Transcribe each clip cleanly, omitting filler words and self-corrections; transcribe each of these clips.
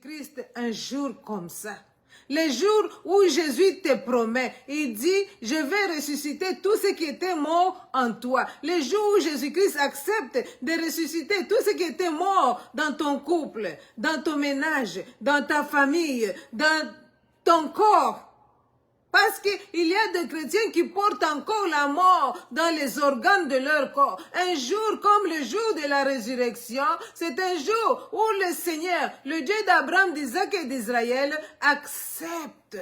Jésus-Christ un jour comme ça. Le jour où Jésus te promet, il dit, je vais ressusciter tout ce qui était mort en toi. Le jour où Jésus-Christ accepte de ressusciter tout ce qui était mort dans ton couple, dans ton ménage, dans ta famille, dans ton corps. Parce qu'il y a des chrétiens qui portent encore la mort dans les organes de leur corps. Un jour comme le jour de la résurrection, c'est un jour où le Seigneur, le Dieu d'Abraham, d'Isaac et d'Israël, accepte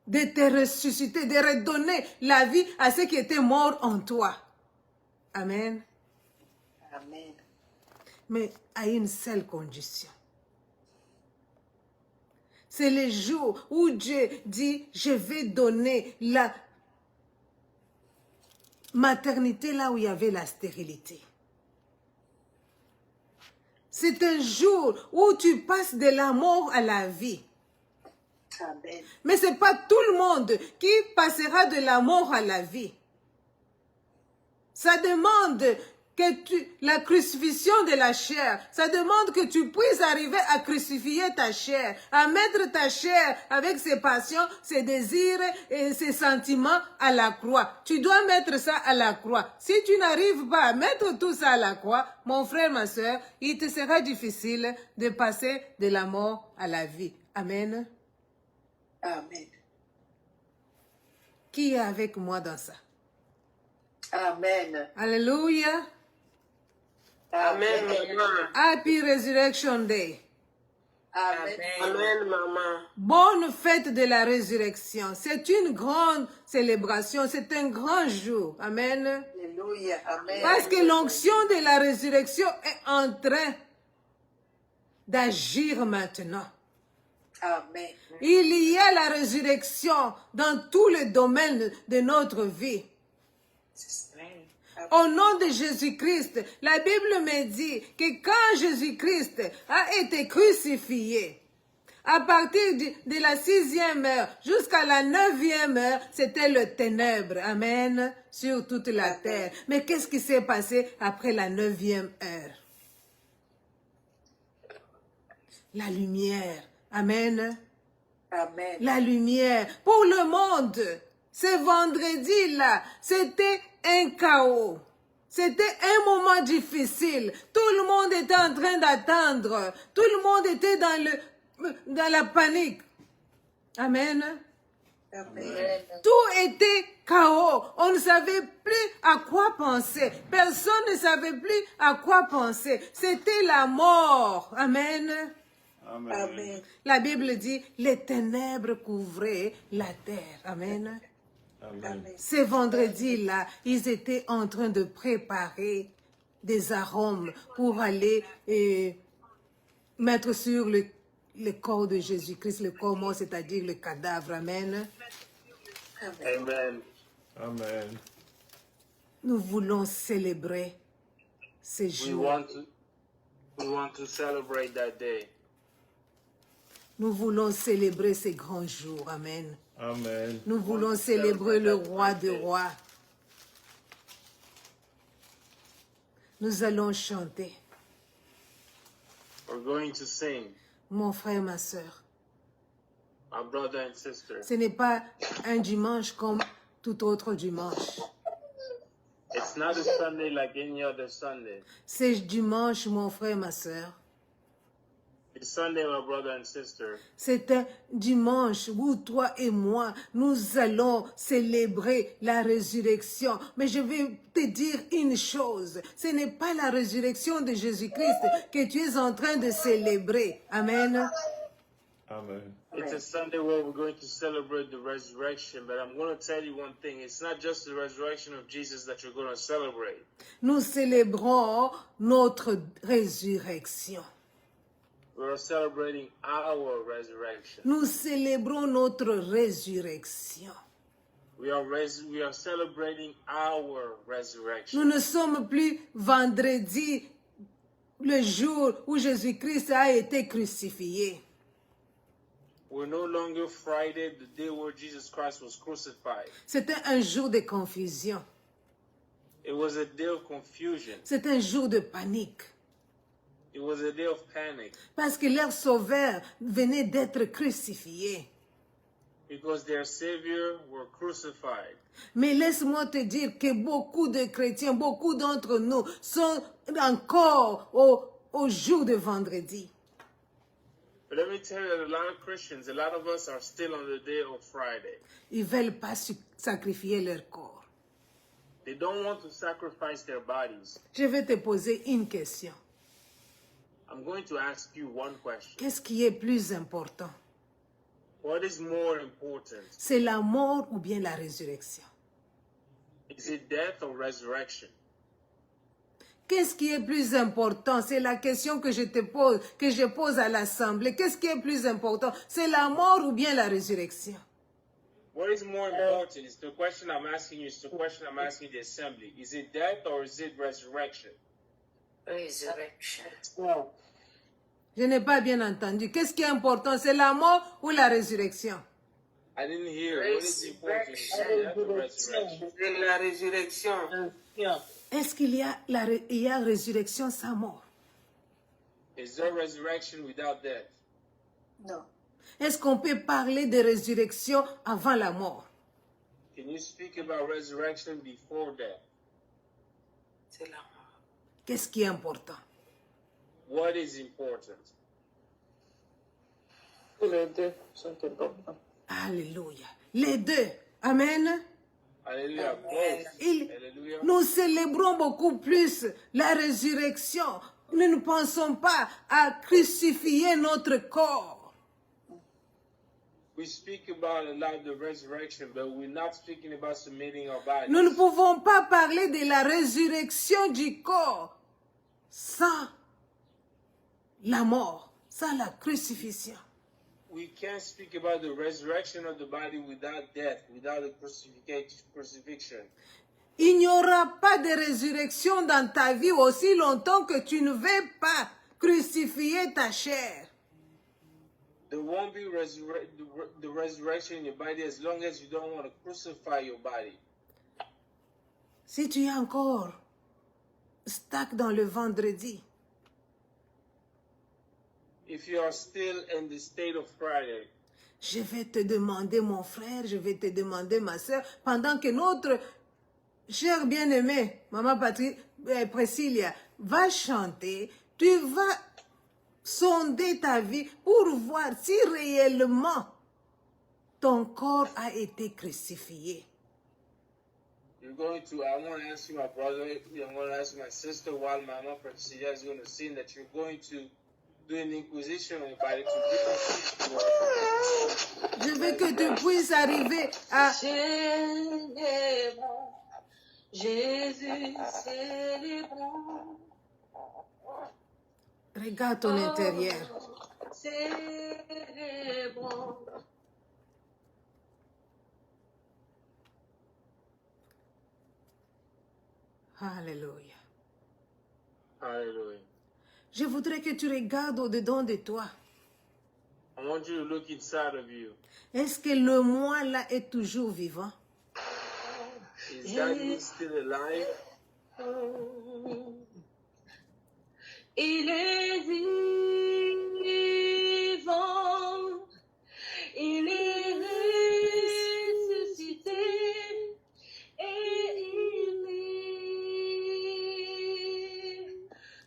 de te ressusciter, de redonner la vie à ceux qui étaient morts en toi. Amen. Amen. Mais à une seule condition. C'est le jour où Dieu dit, je vais donner la maternité là où il y avait la stérilité. C'est un jour où tu passes de la mort à la vie. Amen. Mais ce n'est pas tout le monde qui passera de la mort à la vie. Ça demande la crucifixion de la chair, ça demande que tu puisses arriver à crucifier ta chair, à mettre ta chair avec ses passions, ses désirs et ses sentiments à la croix. Tu dois mettre ça à la croix. Si tu n'arrives pas à mettre tout ça à la croix, mon frère, ma soeur, il te sera difficile de passer de la mort à la vie. Amen. Amen. Qui est avec moi dans ça? Amen. Alléluia. Amen. Happy Resurrection Day. Amen. Amen, maman. Bonne fête de la résurrection. C'est une grande célébration. C'est un grand jour. Amen. Alléluia. Amen. Parce que l'onction de la résurrection est en train d'agir maintenant. Amen. Il y a la résurrection dans tous les domaines de notre vie. Au nom de Jésus-Christ, la Bible me dit que quand Jésus-Christ a été crucifié, à partir de la 6e heure jusqu'à la 9e heure, c'était le ténèbre, amen, sur toute la terre. Mais qu'est-ce qui s'est passé après la 9e heure? La lumière, amen. Amen. La lumière pour le monde. Ce vendredi-là, c'était un chaos. C'était un moment difficile. Tout le monde était en train d'attendre. Tout le monde était dans la panique. Amen. Amen. Tout était chaos. On ne savait plus à quoi penser. Personne ne savait plus à quoi penser. C'était la mort. Amen. Amen. Amen. La Bible dit, les ténèbres couvraient la terre. Amen. Amen. Ce vendredi-là, ils étaient en train de préparer des arômes pour aller mettre sur le corps de Jésus-Christ, le corps mort, c'est-à-dire le cadavre. Amen. Amen. Amen. Nous voulons célébrer ce We jour. want to celebrate that day. Nous voulons célébrer ces grands jours. Amen. Amen. Nous voulons célébrer le roi des rois. Nous allons chanter. We're going to sing, Mon frère, ma soeur, my brother and sister. ce n'est pas un dimanche comme tout autre dimanche. It's not a Sunday like any other Sunday. C'est dimanche, mon frère, ma soeur. It's Sunday, my brother and sister. C'est un dimanche où toi et moi, nous allons célébrer la résurrection. Mais je vais te dire une chose. Ce n'est pas la résurrection de Jésus-Christ que tu es en train de célébrer. Amen. Amen. It's a Sunday where we're going to celebrate the resurrection, but I'm going to tell you one thing. It's not just the resurrection of Jesus that you're going to celebrate. Nous célébrons notre résurrection. We're celebrating our resurrection. Nous célébrons notre résurrection. We are celebrating our Nous resurrection. ne sommes plus vendredi, le jour où Jésus-Christ a été crucifié. We're no longer Friday, the day where Jesus Christ was crucified. C'était un jour de confusion. It was a day of confusion. C'est un jour de panique. It was a day of panic parce que leur sauveur venait d'être crucifié. because their Savior were crucified. Mais laisse-moi te dire que beaucoup de chrétiens, beaucoup d'entre nous sont encore au jour de vendredi. But let me tell you that a lot of Christians, a lot of us are still on the day of Friday. Ils ne veulent pas sacrifier leur corps. They don't want to sacrifice their bodies. Je vais te poser une question. I'm going to ask you one question. Qu'est-ce qui est plus important? What is more important? C'est la mort ou bien la résurrection? Is it death or resurrection? Qu'est-ce qui est plus important? C'est la question que je pose à l'Assemblée. Qu'est-ce qui est plus important? C'est la mort ou bien la résurrection? What is more important? Is the question I'm asking you, is the question I'm asking the assembly. Is it death or is it resurrection? Resurrection. Je n'ai pas bien entendu. Qu'est-ce qui est important? C'est la mort ou la résurrection? I didn't hear. What is important? Is it death or resurrection? C'est la résurrection. Est-ce qu'il y a résurrection sans mort? Is there resurrection without death? Non. Est-ce qu'on peut parler de résurrection avant la mort? Can you speak about resurrection before death? C'est la mort. Qu'est-ce qui est important? What is important? Les deux sont importants. Alléluia. Les deux. Amen. Hallelujah. Amen. Both. Il- Hallelujah. Nous célébrons beaucoup plus la résurrection. Nous ne pensons pas à crucifier notre corps. We speak about a lot of the resurrection, but we're not speaking about submitting our bodies. Nous ne pouvons pas parler de la résurrection du corps sans la mort, sans la crucifixion. We can't speak about the resurrection of the body without death, without the crucifixion. Il n'y aura pas de résurrection dans ta vie aussi longtemps que tu ne veux pas crucifier ta chair. There won't be the resurrection in your body as long as you don't want to crucify your body. Si tu es encore stuck dans le vendredi, If you are still in the state of Friday, je vais te demander, mon frère, je vais te demander, ma soeur, pendant que notre chère bien-aimée, Maman Priscilla, va chanter, tu vas sonder ta vie pour voir si réellement ton corps a été crucifié. I'm going to ask you, my brother, I'm going to ask my sister while Mama Priscilla is going to sing that you're going to do an inquisition on your body to Je veux que tu puisses arriver à... Célébrons, Jésus, célébrons. Regarde ton intérieur. Célébrons. Alléluia. Hallelujah. Je voudrais que tu regardes au-dedans de toi. I want you to look inside of you. Est-ce que le moi là est toujours vivant? Is that you still alive? Il est vivant, il est ressuscité et il est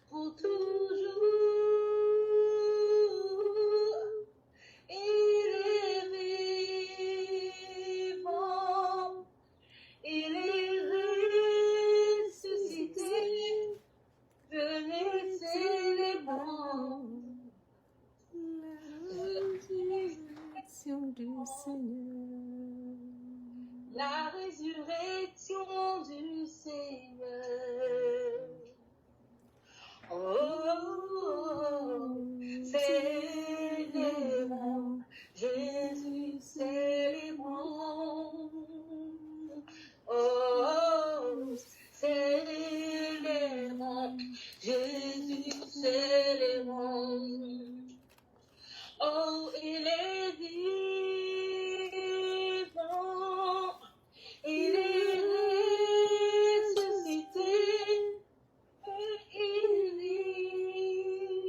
pour toujours. Il est vivant, il est ressuscité. Venez célébrons la résurrection du Seigneur. Oh, célébrons Jésus, célébrons. Oh, célébrons Jésus, célébrons. Oh, il est vivant, il est ressuscité, et il est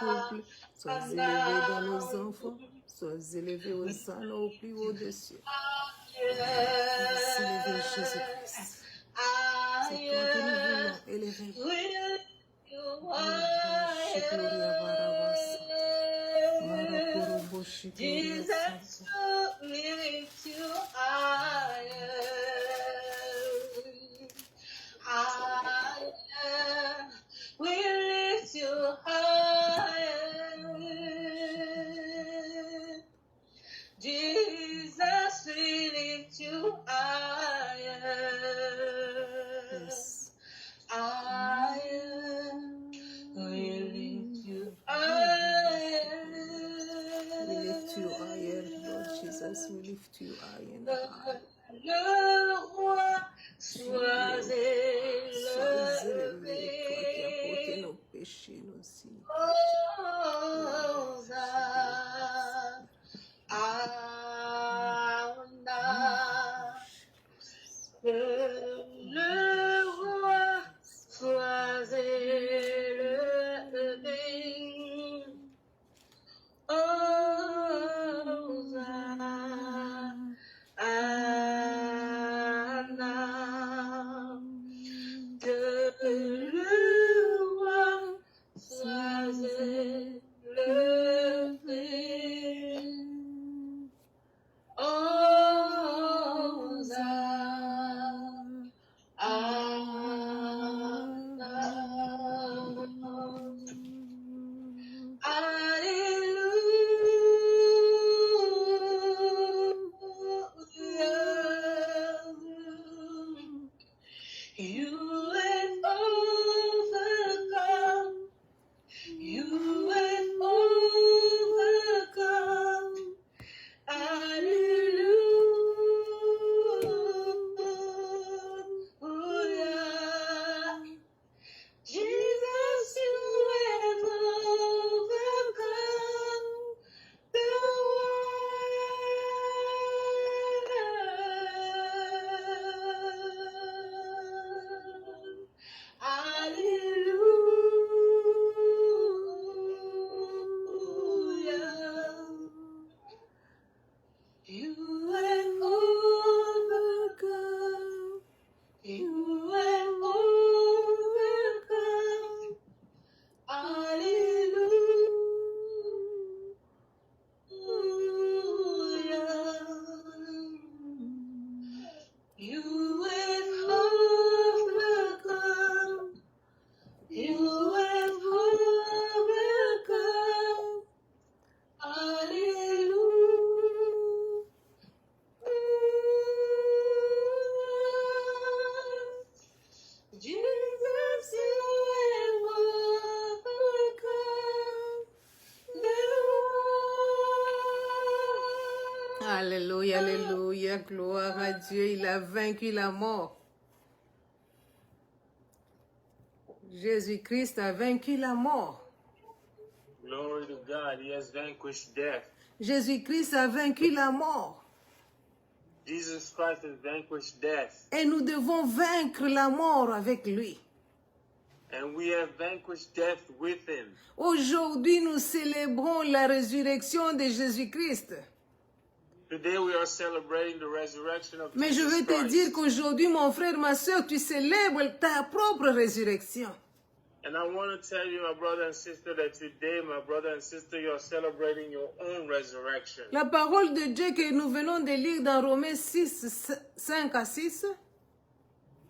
couples. Sois élevé dans nos enfants. Sois élevé au sein, au plus haut des cieux. Sois élevé Jésus-Christ. C'est toi que nous voulons élever. Jesus, we lift you higher, higher. We lift you higher. Jesus, we lift you higher. Yes. Higher. We lift you higher. We lift you higher, Lord Jesus. We lift you higher and higher. Le roi, sois Sois élevé, toi qui as porté élevé. nos péchés, nos signes. Le roi, sois élevé. Que le roi soit élevé. You have overcome. You have overcome. Hallelujah. Jesus, you have overcome the world. Hallelujah. You have overcome. You have overcome. Hallelujah. You have overcome. You have overcome. Hallelujah. Jesus, you have overcome the world. Alléluia, alléluia, gloire à Dieu. Il a vaincu la mort. Jésus-Christ a vaincu la mort. Glory to God. He has vanquished death. Jésus-Christ a vaincu la mort. Jesus Christ has vanquished death. Et nous devons vaincre la mort avec lui. And we have vanquished death with him. Aujourd'hui, nous célébrons la résurrection de Jésus-Christ. Today we are celebrating the resurrection of Mais je Jesus veux te Christ. dire qu'aujourd'hui, mon frère, ma soeur, tu célèbres ta propre résurrection. And I want to tell you, my brother and sister, that today, my brother and sister, you are celebrating your own resurrection. La parole de Dieu que nous venons de lire dans Romains 6, 5 à 6,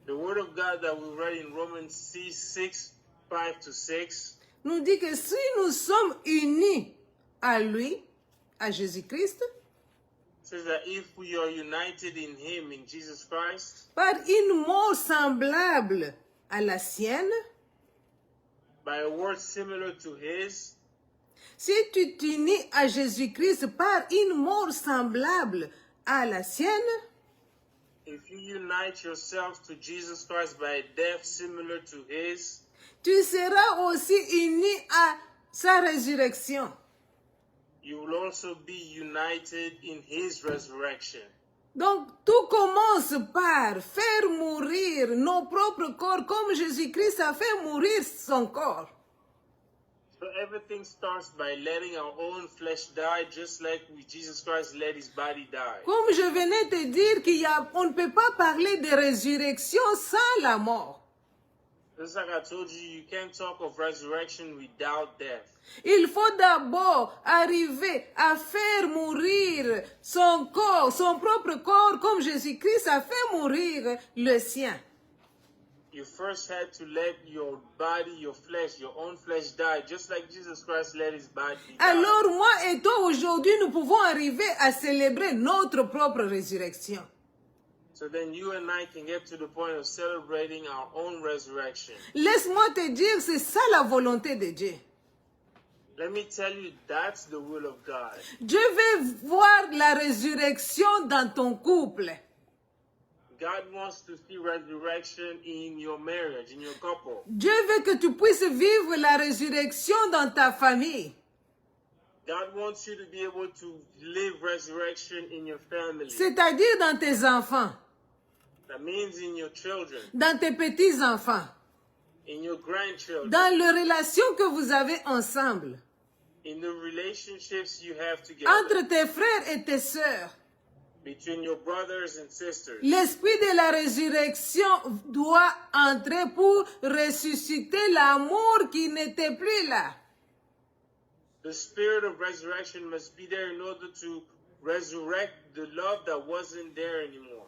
The word of God that we read in Romans 6, 5 to 6, nous dit que si nous sommes unis à lui, à Jésus-Christ, says that if we are united in him, in Jesus Christ, par une mort semblable à la sienne, by a word similar to his, si tu t'unis à Jésus-Christ par une mort semblable à la sienne, if you unite yourselves to Jesus Christ by a death similar to his, tu seras aussi uni à sa résurrection. you will also be united in his resurrection. Donc, tout commence par faire mourir nos propres corps comme Jésus-Christ a fait mourir son corps. So everything starts by letting our own flesh die, just like Jesus Christ let his body die. Comme je venais te dire on ne peut pas parler de résurrection sans la mort. Just like I told you, you can't talk of resurrection without death. Il faut d'abord arriver à faire mourir son corps, son propre corps, comme Jésus-Christ a fait mourir le sien. You first had to let your body, your flesh, your own flesh die, just like Jesus Christ let his body die. Alors moi et toi aujourd'hui, nous pouvons arriver à célébrer notre propre résurrection. So then you and I can get to the point of celebrating our own resurrection. Laisse-moi te dire, c'est ça la volonté de Dieu. Let me tell you, that's the will of God. Dieu veut voir la résurrection dans ton couple. God wants to see resurrection in your marriage, in your couple. Dieu veut que tu puisses vivre la résurrection dans ta famille. God wants you to be able to live resurrection in your family. C'est-à-dire dans tes enfants, That means in your children, dans tes petits-enfants, in your grandchildren, dans les relations que vous avez ensemble, in the relationships you have together, entre tes frères et tes sœurs. between your brothers and sisters. L'esprit de la résurrection doit entrer pour ressusciter l'amour qui n'était plus là. The spirit of resurrection must be there in order to resurrect the love that wasn't there anymore.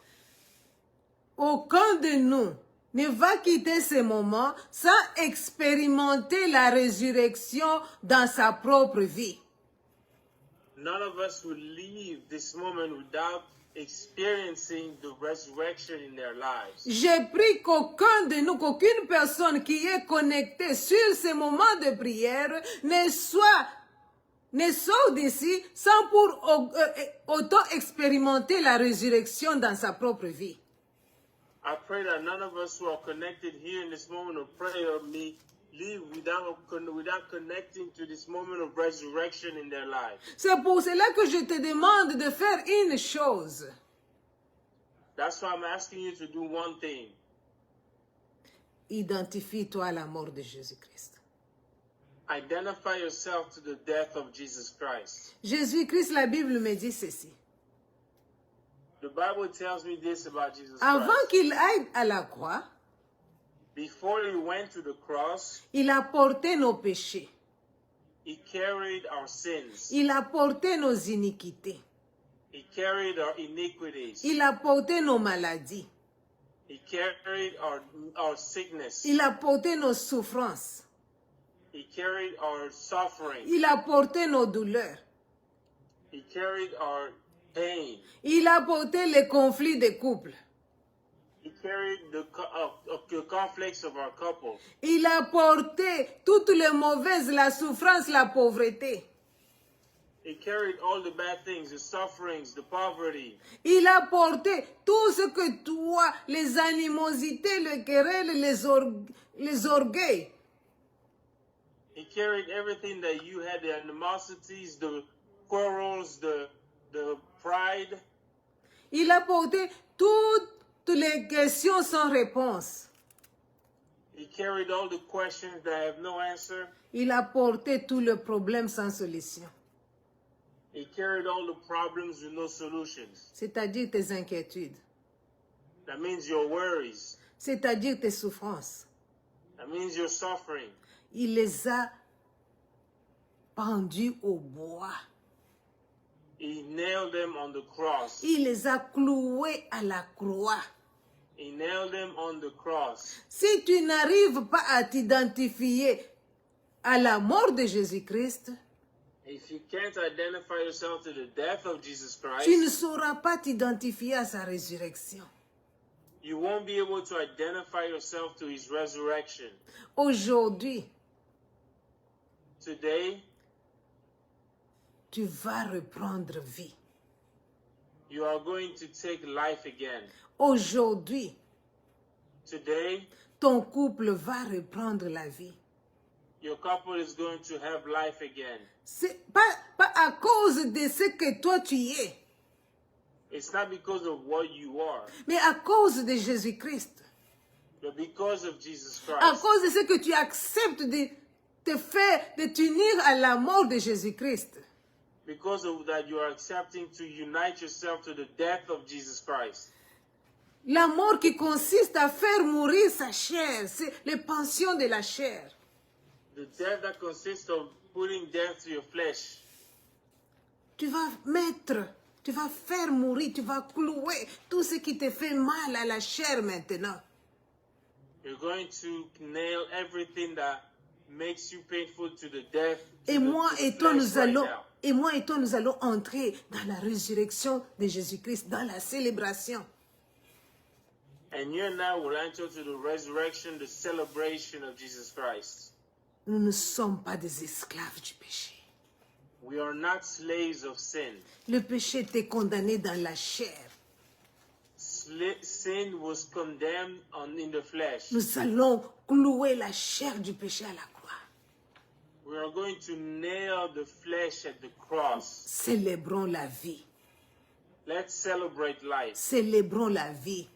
Aucun de nous ne va quitter ce moment sans expérimenter la résurrection dans sa propre vie. None of us will leave this moment without experiencing the resurrection in their lives. J'ai pris qu'aucun de nous, qu'aucune personne qui est connectée sur ce moment de prière ne sorte d'ici sans pour auto-expérimenter la résurrection dans sa propre vie. I pray that none of us who are connected here in this moment of prayer may leave without connecting to this moment of resurrection in their lives. C'est pour cela que je te demande de faire une chose. That's why I'm asking you to do one thing. Identifie-toi à la mort de Jésus-Christ. Identify yourself to the death of Jesus Christ. Jésus-Christ, la Bible me dit ceci. The Bible tells me this about Jesus Avant Christ. qu'il aille à la croix, Before he went to the cross, il a porté nos péchés. he carried our sins. Il a porté nos iniquités. He carried our iniquities. Il a porté nos maladies. He carried our sickness. Il a porté nos souffrances. He carried our suffering. Il a porté nos douleurs. He carried our pain. Il a porté les conflits de couple. He carried the conflicts of our couples. Il a porté toutes les mauvaises, la souffrance, la pauvreté. He carried all the bad things, the sufferings, the poverty. Il a porté tout ce que toi, les animosités, les querelles, les orgueils. He carried everything that you had, the animosities, the quarrels, the pride. Il a porté toutes les questions sans réponse. He carried all the questions that have no answer. Il a porté tous les problèmes sans solution. He carried all the problems with no solutions. C'est-à-dire tes inquiétudes. That means your worries. C'est-à-dire tes souffrances. That means your suffering. Il les a pendus au bois. He nailed them on the cross. Il les a cloués à la croix. He nailed them on the cross. Si tu n'arrives pas à t'identifier à la mort de Jésus-Christ, If you can't identify yourself to the death of Jesus Christ, tu ne sauras pas t'identifier à sa résurrection. you won't be able to identify yourself to his resurrection. Aujourd'hui, Today, tu vas reprendre vie. you are going to take life again. Aujourd'hui, Today, ton couple va reprendre la vie. your couple is going to have life again. C'est pas à cause de ce que toi tu es, It's not because of what you are, mais à cause de Jésus-Christ. but because of Jesus À Christ. cause de ce que tu acceptes te fait de t'unir à la mort de Jésus-Christ. Because of that, you are accepting to unite yourself to the death of Jesus Christ. La mort qui consiste à faire mourir sa chair, c'est les pensions de la chair. The death that consists of putting death to your flesh. Tu vas mettre, tu vas faire mourir, tu vas clouer tout ce qui te fait mal à la chair maintenant. You're going to nail everything that makes you painful to the death. Et moi et toi, nous allons, now. et moi et toi, nous allons entrer dans la résurrection de Jésus-Christ, dans la célébration. And you and I will enter to the resurrection, the celebration of Jesus Christ. Nous ne sommes pas des esclaves du péché. We are not slaves of sin. Le péché était condamné dans la chair. Sin was condemned in the flesh. Nous allons clouer la chair du péché à la croix. We are going to nail the flesh at the cross. Célébrons la vie. Let's celebrate life. Célébrons la vie.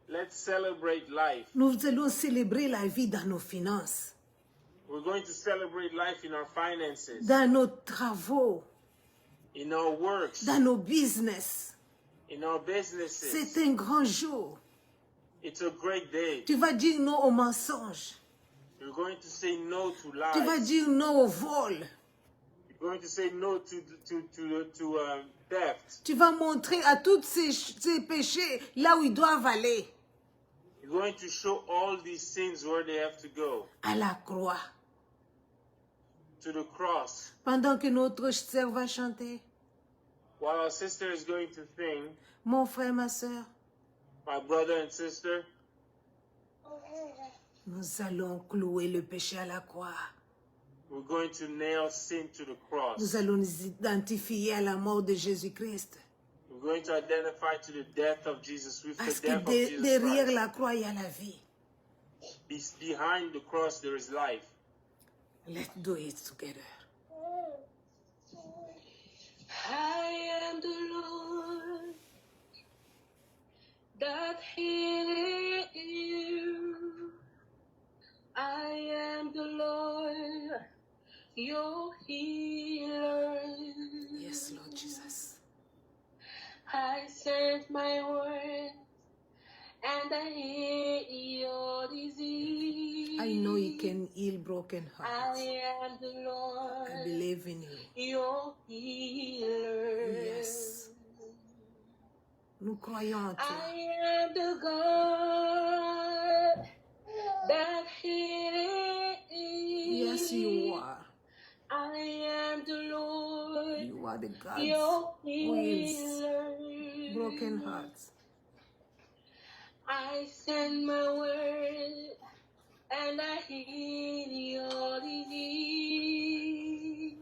Let's celebrate life. Nous allons célébrer la vie dans nos finances, We're going to celebrate life in our finances, dans nos travaux, in our works, dans nos business. in our businesses. C'est un grand jour. It's a great day. Tu vas dire non aux mensonges. You're going to say no to Tu vas lies. dire non au vol. You're going to say no to theft. Tu vas montrer à tous ces péchés là où ils doivent aller. You're going to show all these sins where they have to go, À la croix. to the cross. Pendant que notre sœur va chanter. While our sister is going to sing, Mon frère, ma sœur, my brother and sister, nous allons clouer le péché à la croix. we're going to nail sin to the cross. Nous allons nous identifier à la mort de Jésus-Christ. We're going to identify to the death of Jesus with Parce the que death of Jesus derrière Christ. la croix, il y a la vie. Behind the cross there is life. Let's do it together. I am the Lord that healeth you. I am the Lord, your healer. Yes, Lord Jesus. I sent my word and I heal your disease. I know you can heal broken hearts. I am the I Lord, believe in you. your healer. Yes. Nous croyons en toi. I am the God that healeth. Yes, you are. I am the Lord, You are the God your who heals healer. broken hearts. I send my word and I heal your disease.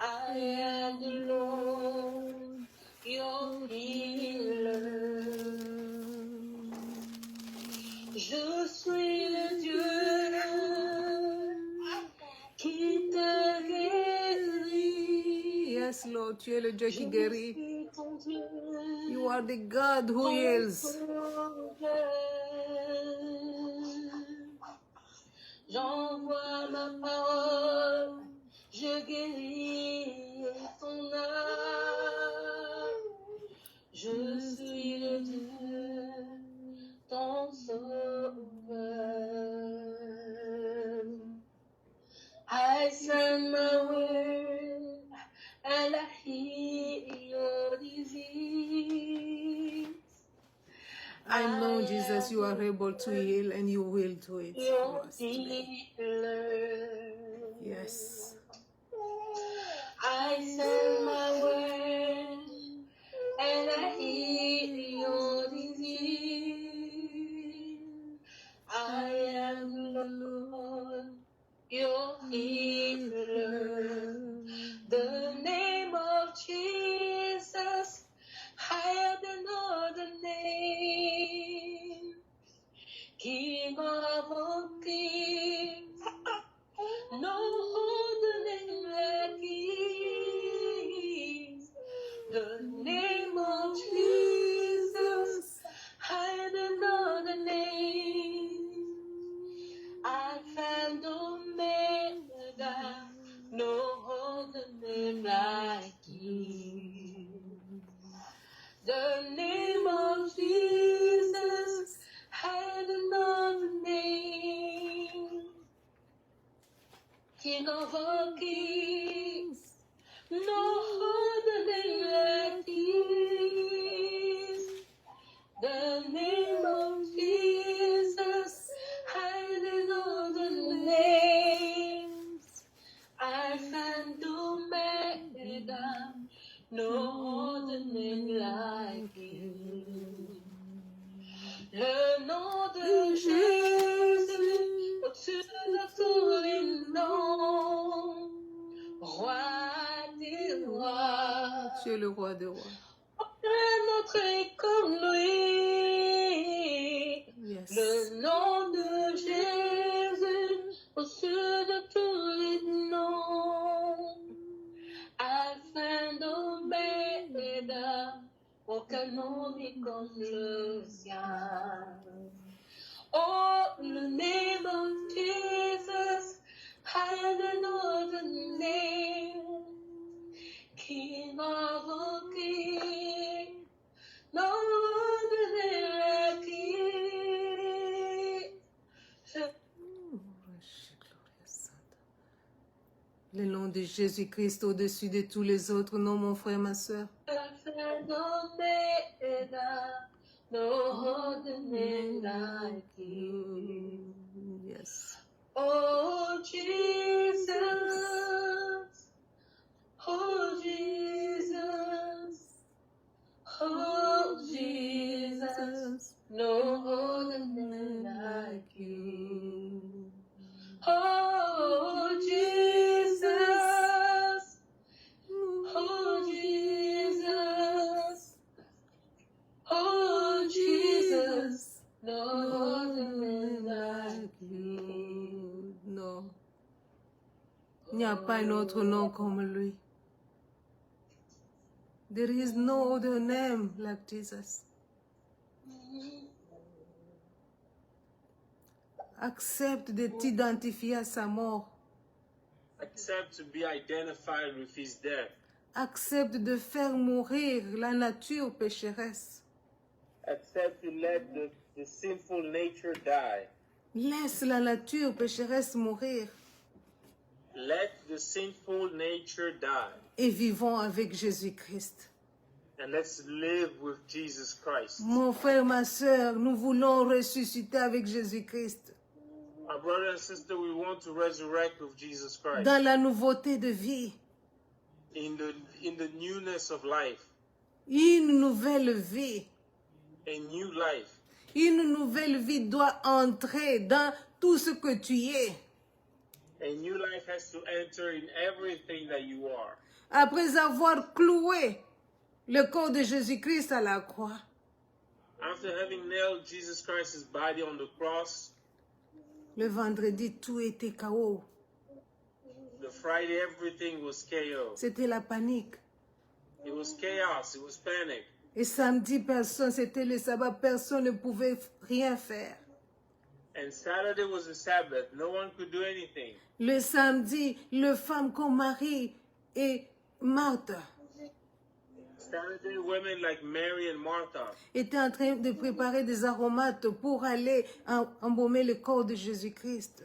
I am the Lord, your healer. Je suis le Dieu qui te guérit. Yes, Lord, tu es le Dieu qui Je guérit. suis ton Dieu. You are the God who heals. J'envoie ma parole, je guéris ton âme. Je suis le Dieu, ton sauveur. I send my word and I heal your disease. I know, Jesus, you are able to heal and you will do it for Your us today. healer. Yes. I send my word and I heal your disease. I am the Lord, your healer. The name of Jesus, higher than all the names. King of all kings, no other name like His. better, no other name like you. Le nom de Jésus, au-dessus de tous les noms, roi des rois. Tu es le roi des rois. Un autre est comme lui. Yes. Le nom de Jésus, au-dessus de tous les noms. Alpha et Omega, aucun nom n'est comme le sien. Oh, the name of Jesus, higher than all the name. King of all kings, no other than like you. Le nom de Jésus-Christ au-dessus de tous les autres noms, mon frère, ma soeur. Alpha and Omega, no other name like you. Yes. Oh Jesus, oh Jesus, oh Jesus, no other name like you. Oh Jesus, oh Jesus, oh Jesus, no other name like you. Non. Il n'y a pas un autre nom comme lui. There is no other name like Jesus. Accepte de t'identifier à sa mort. Accept to be identified with his death. Accepte de faire mourir la nature pécheresse. Accept to let the sinful nature die. Laisse la nature pécheresse mourir Let the sinful nature die. et vivons avec Jésus-Christ. And let's live with Jesus Christ. Mon frère, ma soeur, nous voulons ressusciter avec Jésus-Christ My brother and sister, we want to resurrect with Jesus Christ dans la nouveauté de vie. in the newness of life, Une nouvelle vie. a new life. Une nouvelle vie doit entrer dans tout ce que tu es. A new life has to enter in everything that you are. Après avoir cloué le corps de Jésus-Christ à la croix, After having nailed Jesus Christ's body on the cross, le vendredi, tout était chaos. the Friday everything was chaos. C'était la panique. It was chaos, it was panic. Et samedi, personne, c'était le sabbat, personne ne pouvait rien faire. And Saturday was the Sabbath. No one could do anything. Le samedi, les femmes comme Marie et Marthe Saturday, women like Mary and Martha étaient en train de préparer des aromates pour aller embaumer le corps de Jésus-Christ.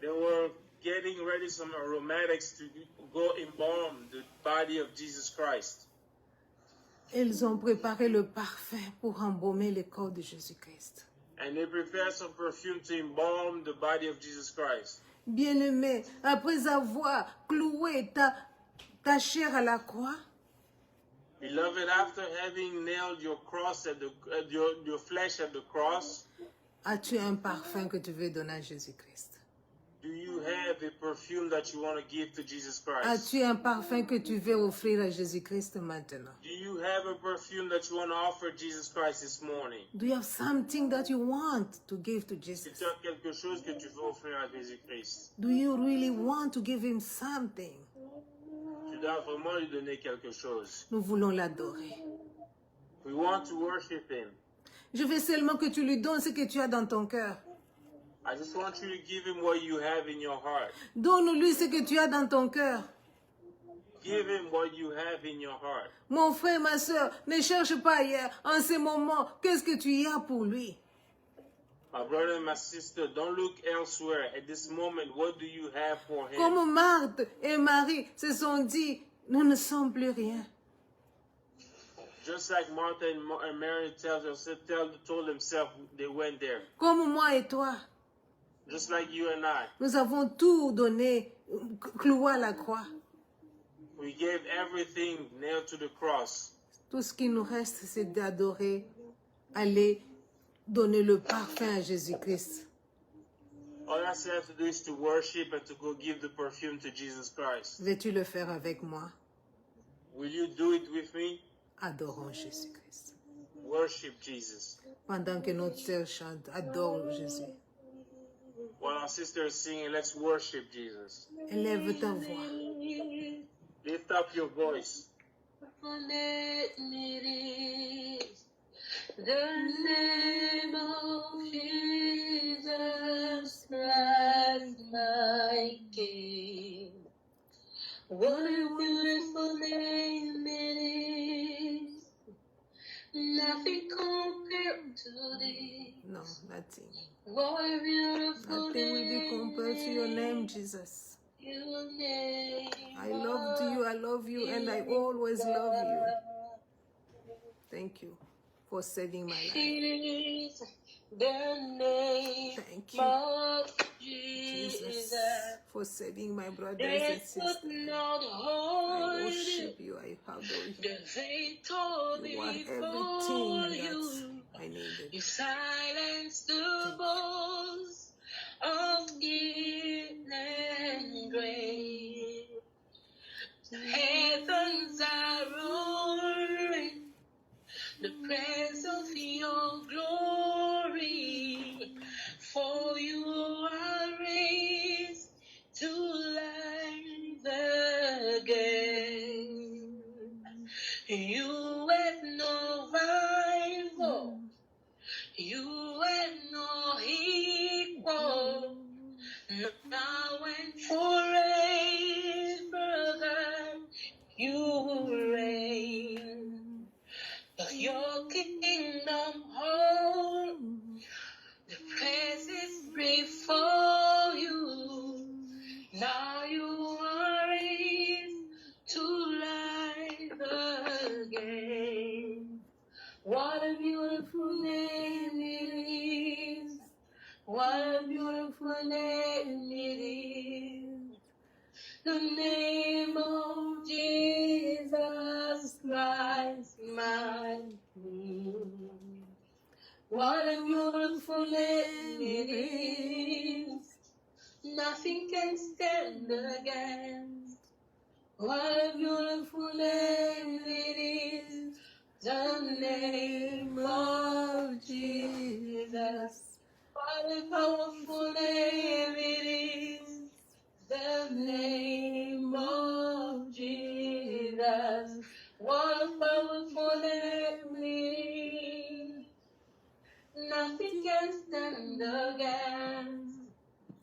they were getting ready some aromatics to go embalm the body of Jesus Christ. Ils ont préparé le parfum pour embaumer le corps de Jésus-Christ. And they prepared some perfume to embalm the body of Jesus Christ. Bien-aimé, après avoir cloué ta chair à la croix, Beloved, after having nailed your cross at your flesh at the cross, as-tu un parfum que tu veux donner à Jésus-Christ? do you have a perfume that you want to give to Jesus Christ? As-tu un parfum que tu veux offrir à Jésus-Christ maintenant? Do you have a perfume that you want to offer Jesus Christ this morning? Do you have something that you want to give to Si Jesus? tu as quelque chose que tu veux offrir à Jésus-Christ, Do you really want to give him something? tu dois vraiment lui donner quelque chose. Nous voulons l'adorer. We want to worship him. Je veux seulement que tu lui donnes ce que tu as dans ton cœur. I just want you to give him what you have in your heart. Donne-lui ce que tu as dans ton cœur. Give him what you have in your heart. Mon frère, ma soeur, ne cherche pas ailleurs. En ce moment, qu'est-ce que tu y as pour lui? My brother and my sister, don't look elsewhere. At this moment, what do you have for him? Comme Marthe et Marie se sont dit, nous ne sommes plus rien. Just like Martha and Mary told themselves they went there. Comme moi et toi, Just like you and I. nous avons tout donné, cloué à la croix. We We gave everything nailed to the cross. Tout ce qui nous reste, c'est d'adorer, aller donner le parfum à Jésus-Christ. All I still have to do is to worship and to go give the perfume to Jesus Christ. Veux-tu le faire avec moi? Will you do it with me? Adorons Jésus-Christ. Worship Jesus. Pendant que notre sœur chante, adore Jésus. While our sister is singing, let's worship Jesus. Élève ta voix. Lift up your voice. The name of Jesus Christ, my King. What a wonderful name it is. Nothing compared to thee. No, nothing. What a beautiful Nothing will be compared to your name, Jesus. Your name. I love you, and I always love you. Thank you for saving my life. It is the name Thank you, of Jesus, Jesus. for saving my brothers and They sisters. could not I hold worship you, I adore you. the victory You are before everything you. that I needed. You silenced the voice of guilt and grave. The heavens are roaring the praise of your glory, for you are raised to life again. You had no rival, you had no equal, now and forever, God, you reign. Your kingdom home, the praises before you. Now you are raised to life again. What a beautiful name it is. What a beautiful name it is. The name of Jesus Christ, my King. What a beautiful name it is. Nothing can stand against. What a beautiful name it is. The name of Jesus. What a powerful name it is. The name of Jesus. What a powerful name it is. Nothing can stand against.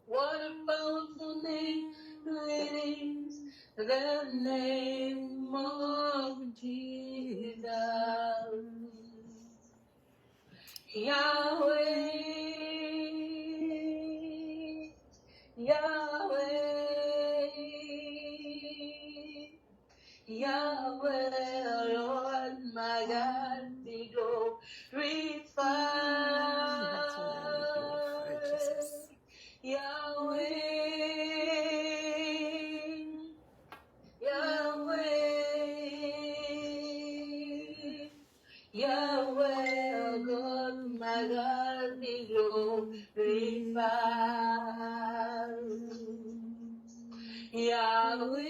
What a powerful name it is. The name of Jesus. Yahweh, Yahweh, Yahweh, Lord my God, be glorified. Jesus. Yahweh, Yahweh, Yahweh, oh God, my God, be glorified. Yahweh,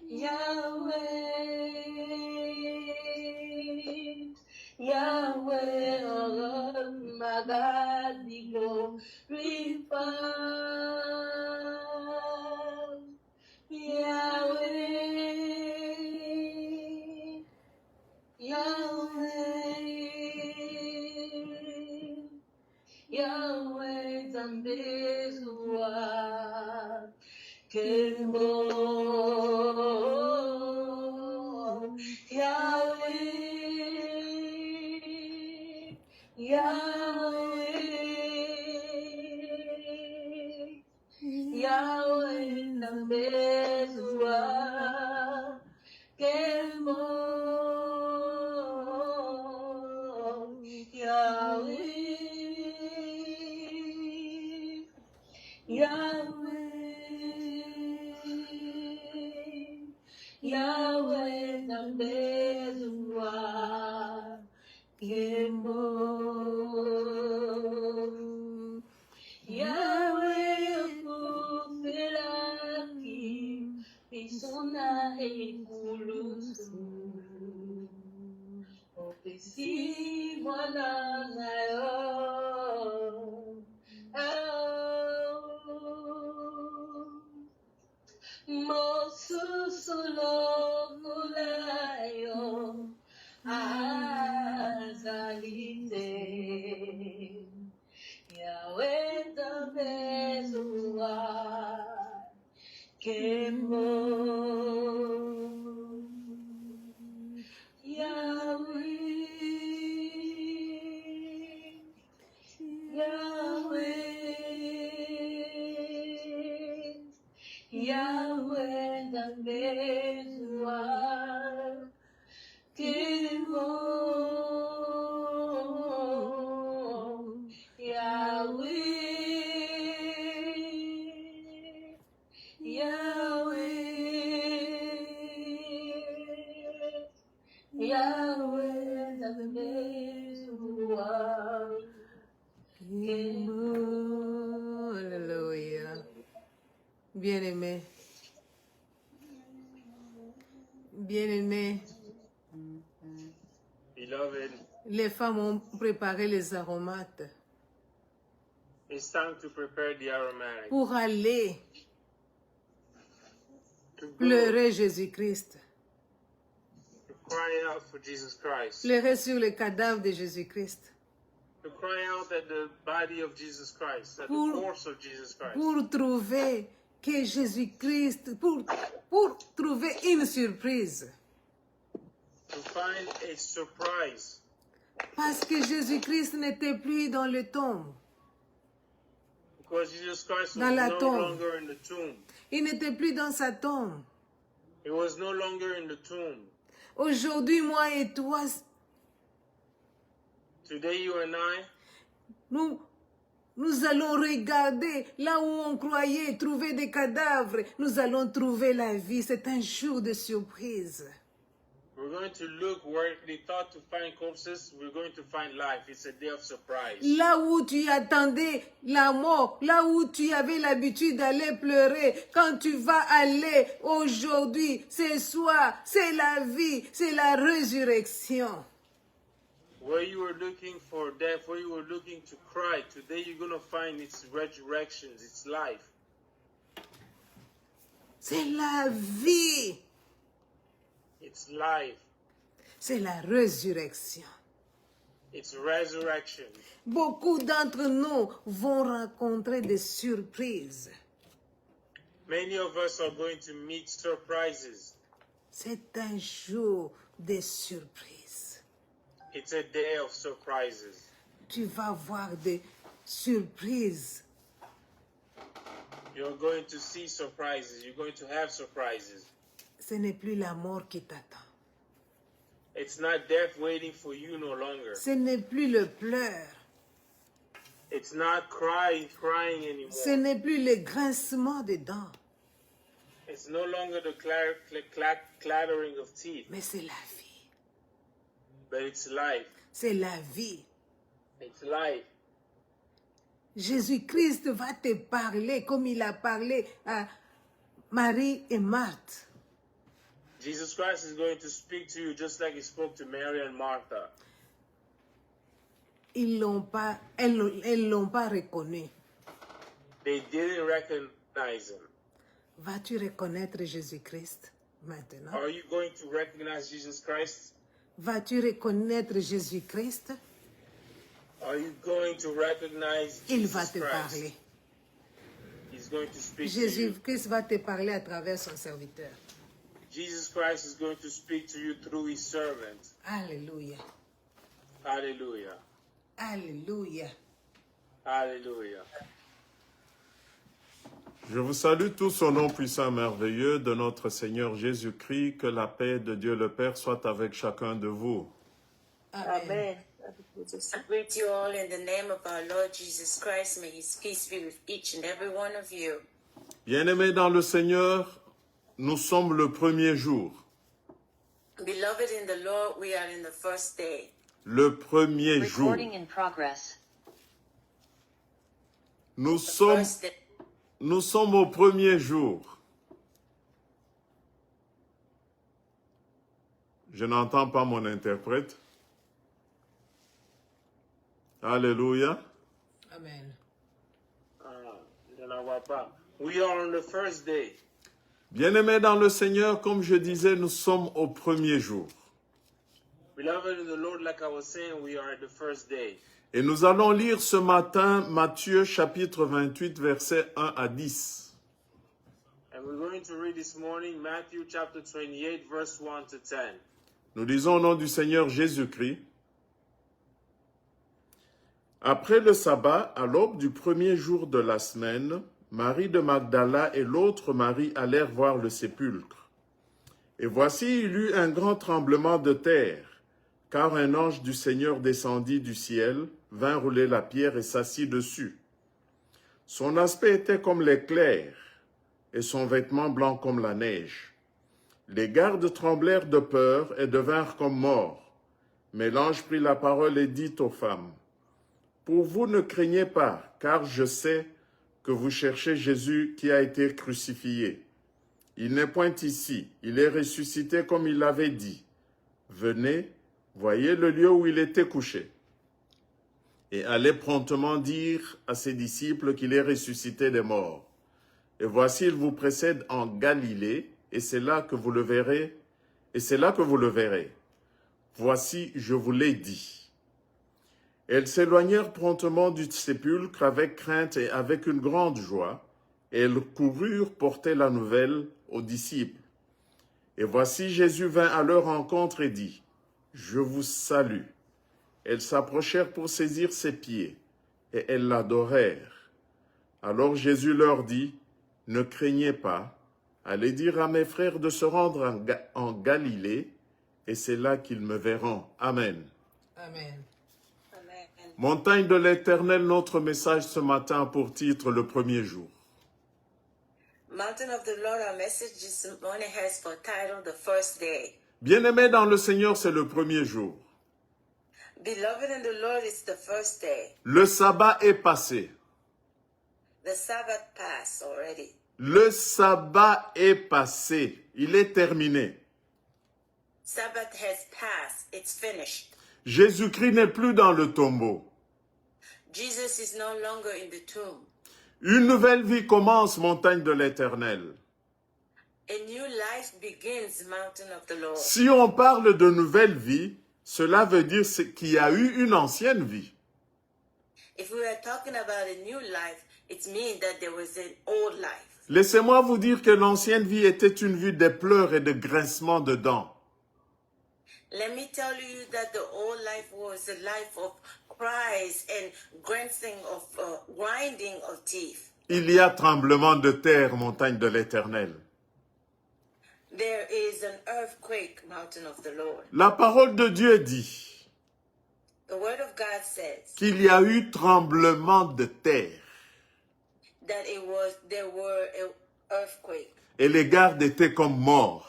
Yahweh, Yahweh, oh Lord, my God, be glorified. Yahweh, Yahweh, Yahweh, Zambezua, Kemo, Yahweh, Yahweh, Yahweh, Zambezua, Kemo, Yahweh, Yahweh, Yahweh tambezua kemo. Yahweh kupelaki pisona ekulusu. Opesi mwana ngayo. Mosusulokulayo azalite Yahweh tambezua kemo Yahweh Yahweh Yahweh tambezua kemo Yahweh Yahweh Yahweh tambezua kemo. Alléluia. Bien-aimé. Bien-aimé. Beloved, Les femmes ont préparé les aromates it's time to prepare the aromatic. pour aller To go, pleurer Jésus-Christ. to cry out for Jesus Christ. Pleurer sur le cadavre de Jésus-Christ. To cry out at the body of Jesus Christ, at the Pour- corpse of Jesus Christ. Pour trouver que Jésus-Christ, pour trouver une surprise. To find a surprise. Parce que Jésus-Christ n'était plus dans le tombe. Because Jesus Christ Dans was la no tombe. longer in the tomb. Il n'était plus dans sa tombe. He was no longer in the tomb. Aujourd'hui, moi et toi, Today, you and I, nous allons regarder là où on croyait trouver des cadavres. Nous allons trouver la vie. C'est un jour de surprise. we're going to look where they thought to find corpses. We're going to find life. It's a day of surprise. Là où tu attendais la mort, là où tu avais l'habitude d'aller pleurer, quand tu vas aller aujourd'hui, ce soir, c'est la vie, c'est la résurrection. Where you were looking for death, where you were looking to cry, today you're going to find its resurrections, its life. C'est la vie, It's life. c'est la résurrection. It's resurrection. Beaucoup d'entre nous vont rencontrer des surprises. Many of us are going to meet surprises. C'est un jour de surprises. It's a day of surprises. Tu vas voir des surprises. You're going to see surprises. You're going to have surprises. Ce n'est plus la mort qui t'attend. It's not death waiting for you no longer. Ce n'est plus le pleur. It's not crying anymore. Ce n'est plus le grincement des dents. It's no longer the clattering of teeth, Mais c'est la vie. but it's life. C'est la vie. It's life. Jésus-Christ va te parler comme il a parlé à Marie et Marthe. Jesus Christ is going to speak to you just like he spoke to Mary and Martha. Elles l'ont pas reconnu. They didn't recognize him. Vas-tu reconnaître Jésus-Christ maintenant? Are you going to recognize Jesus Christ? Vas-tu reconnaître Jésus-Christ? Are you going to recognize Il Jesus va te Christ? parler. He's going to speak to you. Jésus-Christ va te parler à travers son serviteur. Jesus Christ is going to speak to you through his servant. Alléluia. Hallelujah. Alléluia. Hallelujah. Je vous salue tous au nom puissant et merveilleux de notre Seigneur Jésus-Christ. Que la paix de Dieu le Père soit avec chacun de vous. Amen. I greet you all in the name of our Lord Jesus Christ. May his peace be with each and every one of you. Bien-aimés dans le Seigneur, nous sommes le premier jour. Beloved in the Lord, we are in the first day. Le premier jour. Recording in progress. Nous The sommes, first day. nous sommes au premier jour. Je n'entends pas mon interprète. Alléluia. Amen. Je n'en vois pas. We are on the first day. Bien-aimés dans le Seigneur, comme je disais, nous sommes au premier jour. Beloved in the Lord, like I was saying, we are at the first day. Et nous allons lire ce matin Matthieu chapitre 28, versets 1 à 10. And we're going to read this morning Matthew chapter 28, verse 1 to 10. Nous lisons au nom du Seigneur Jésus-Christ. Après le sabbat, à l'aube du premier jour de la semaine, Marie de Magdala et l'autre Marie allèrent voir le sépulcre. Et voici, il eut un grand tremblement de terre, car un ange du Seigneur descendit du ciel, vint rouler la pierre et s'assit dessus. Son aspect était comme l'éclair, et son vêtement blanc comme la neige. Les gardes tremblèrent de peur et devinrent comme morts. Mais l'ange prit la parole et dit aux femmes, « Pour vous ne craignez pas, car je sais que vous cherchez Jésus qui a été crucifié. Il n'est point ici, il est ressuscité comme il l'avait dit. Venez, voyez le lieu où il était couché. Et allez promptement dire à ses disciples qu'il est ressuscité des morts. Et voici, il vous précède en Galilée, et c'est là que vous le verrez, Voici, je vous l'ai dit. » Elles s'éloignèrent promptement du sépulcre avec crainte et avec une grande joie, et elles coururent porter la nouvelle aux disciples. Et voici, Jésus vint à leur rencontre et dit, « Je vous salue. » Elles s'approchèrent pour saisir ses pieds, et elles l'adorèrent. Alors Jésus leur dit, « Ne craignez pas, allez dire à mes frères de se rendre en Galilée, et c'est là qu'ils me verront. » Amen. Amen. Amen. Montagne de l'Éternel, notre message ce matin a pour titre le premier jour. Mountain of the Lord, our message this morning has for title the first day. Bien-aimés dans le Seigneur, c'est le premier jour. Beloved in the Lord, it's the first day. Le sabbat est passé. The Sabbath passed already. Le sabbat est passé. Il est terminé. Sabbath has passed. It's finished. Jésus-Christ n'est plus dans le tombeau. Jesus is no longer in the tomb. Une nouvelle vie commence, montagne de l'Éternel. A new life begins, mountain of the Lord. Si on parle de nouvelle vie, cela veut dire qu'il y a eu une ancienne vie. If we are talking about a new life, it means that there was an old life. Laissez-moi vous dire que l'ancienne vie était une vie de pleurs et de grincements de dents. Let me tell you that the old life was a life of cries and grinding of teeth. Il y a tremblement de terre, montagne de l'Éternel. There is an earthquake, mountain of the Lord. La parole de Dieu dit The word of God says qu'il y a eu tremblement de terre that there were an earthquake, et les gardes étaient comme morts.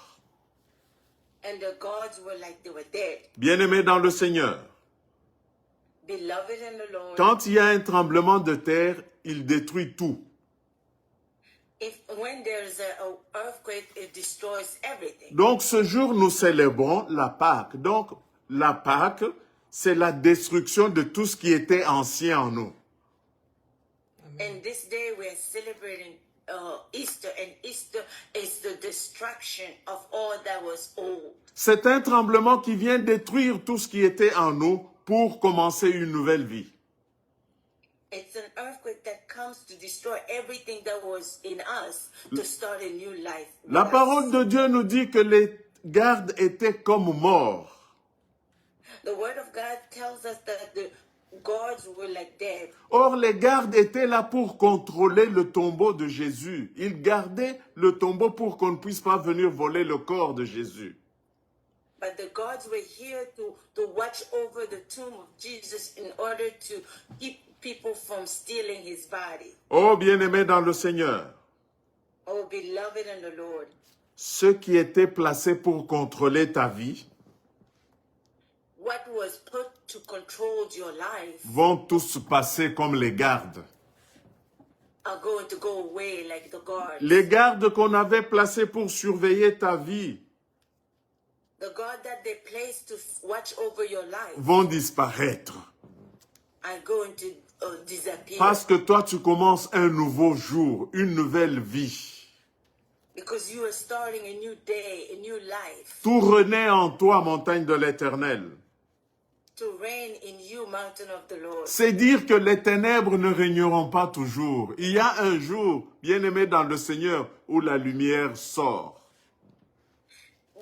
and the gods were like they were dead. Bien-aimés dans le Seigneur, Beloved in the Lord, quand il y a un tremblement de terre, il détruit tout. when there is an earthquake, it destroys everything. Donc ce jour, nous célébrons la Pâque. Donc la Pâque, c'est la destruction de tout ce qui était ancien en nous. And this day we are celebrating Easter, and Easter is the destruction of all that was old. C'est un tremblement qui vient détruire tout ce qui était en nous pour commencer une nouvelle vie. It's an earthquake that comes to destroy everything that was in us to start a new life. La parole de Dieu nous dit que les gardes étaient comme morts. The word of God tells us that the guards were like dead. Or, les gardes étaient là pour contrôler le tombeau de Jésus. Ils gardaient le tombeau pour qu'on ne puisse pas venir voler le corps de Jésus. But the guards were here to watch over the tomb of Jesus in order to keep people from stealing his body. Oh, bien-aimés dans le Seigneur, Oh, beloved in the Lord, ceux qui étaient placés pour contrôler ta vie what was put to control your life vont tous passer comme les gardes. are going to go away like the guards. Les gardes qu'on avait placés pour surveiller ta vie The guard that they placed to watch over your life vont disparaître. are going to disappear. Parce que toi, tu commences un nouveau jour, une nouvelle vie. Because you are starting a new day, a new life. Tout renaît en toi, montagne de l'Éternel. To reign in you, mountain of the Lord. C'est dire que les ténèbres ne régneront pas toujours. Il y a un jour, bien-aimé dans le Seigneur, où la lumière sort.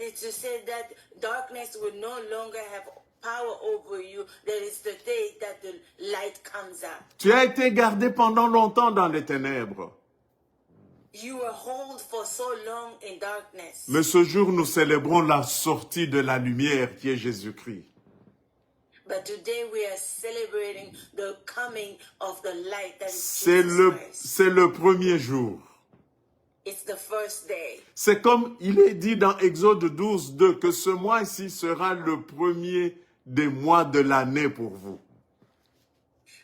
It's to say that darkness will no longer have power over you. That is the day that the light comes out. Tu as été gardé pendant longtemps dans les ténèbres. You were held for so long in darkness. Mais ce jour, nous célébrons la sortie de la lumière qui est Jésus-Christ. But today we are celebrating the coming of the light that is C'est Jesus Christ. le premier jour. It's the first day. C'est comme il est dit dans Exode 12, 2, que ce mois-ci sera le premier des mois de l'année pour vous.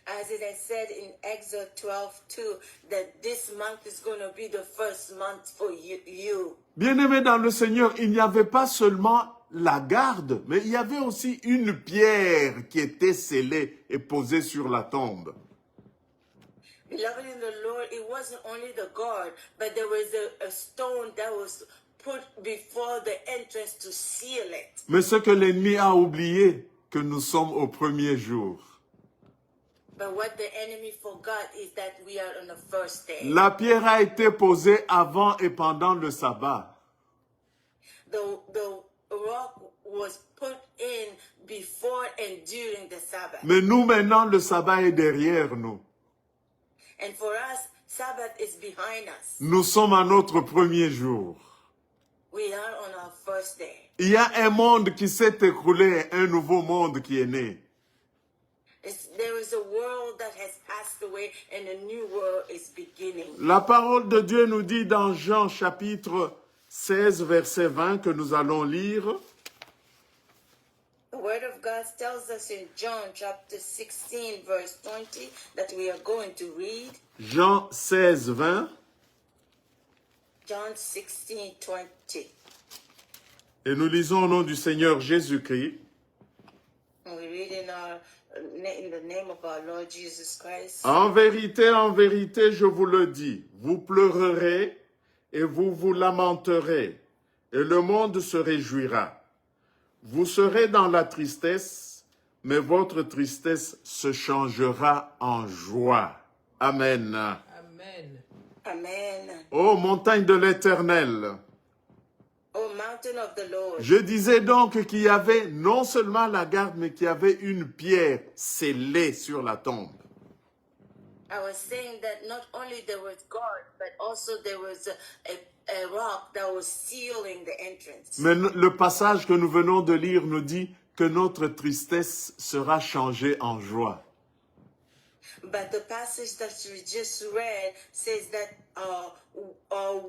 As it is said in Exodus 12:2, that this month is going to be the first month for you. Bien-aimés dans le Seigneur, il n'y avait pas seulement la garde, mais il y avait aussi une pierre qui était scellée et posée sur la tombe. Beloved in the Lord, it wasn't only the guard, but there was a stone that was put before the entrance to seal it. Mais ce que l'ennemi a oublié, que nous sommes au premier jour. But what the enemy forgot is that we are on the first day. La pierre a été posée avant et pendant le sabbat. The rock was put in before and during the Sabbath. Mais nous maintenant, le sabbat est derrière nous. And for us, Sabbath is behind us. Nous sommes à notre premier jour. We are on our first day. Il y a un monde qui s'est écroulé, un nouveau monde qui est né. There is a world that has passed away and a new world is beginning. La parole de Dieu nous dit dans Jean chapitre 16, verset 20 que nous allons lire. The word of God tells us in John chapter 16 verse 20 that we are going to read. Jean 16, 20. John 16:20. Et nous lisons au nom du Seigneur Jésus-Christ. And we read in the name of our Lord Jesus Christ. En vérité, je vous le dis, vous pleurerez et vous vous lamenterez, et le monde se réjouira. Vous serez dans la tristesse, mais votre tristesse se changera en joie. Amen. Amen. Amen. Ô montagne de l'Éternel, O mountain of the Lord. je disais donc qu'il y avait non seulement la garde, mais qu'il y avait une pierre scellée sur la tombe. I was saying that not only there was guard, but also there was a rock that was sealing the entrance. Mais le passage que nous venons de lire nous dit que notre tristesse sera changée en joie. But the passage that we just read says that our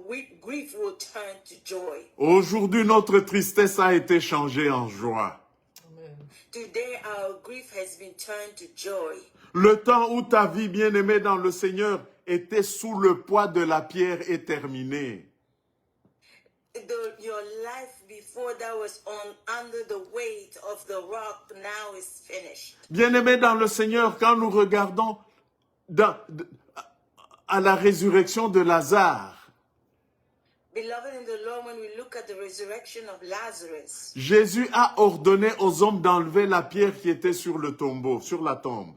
grief will turn to joy. Aujourd'hui, notre tristesse a été changée en joie. Amen. Today our grief has been turned to joy. Le temps où ta vie, bien-aimée dans le Seigneur, était sous le poids de la pierre est terminé. Your life before that was under the weight of the rock now is finished. Bien-aimés dans le Seigneur, quand nous regardons à la résurrection de Lazare, Beloved in the Lord, when we look at the resurrection of Lazarus, Jésus a ordonné aux hommes d'enlever la pierre qui était sur le tombeau, sur la tombe.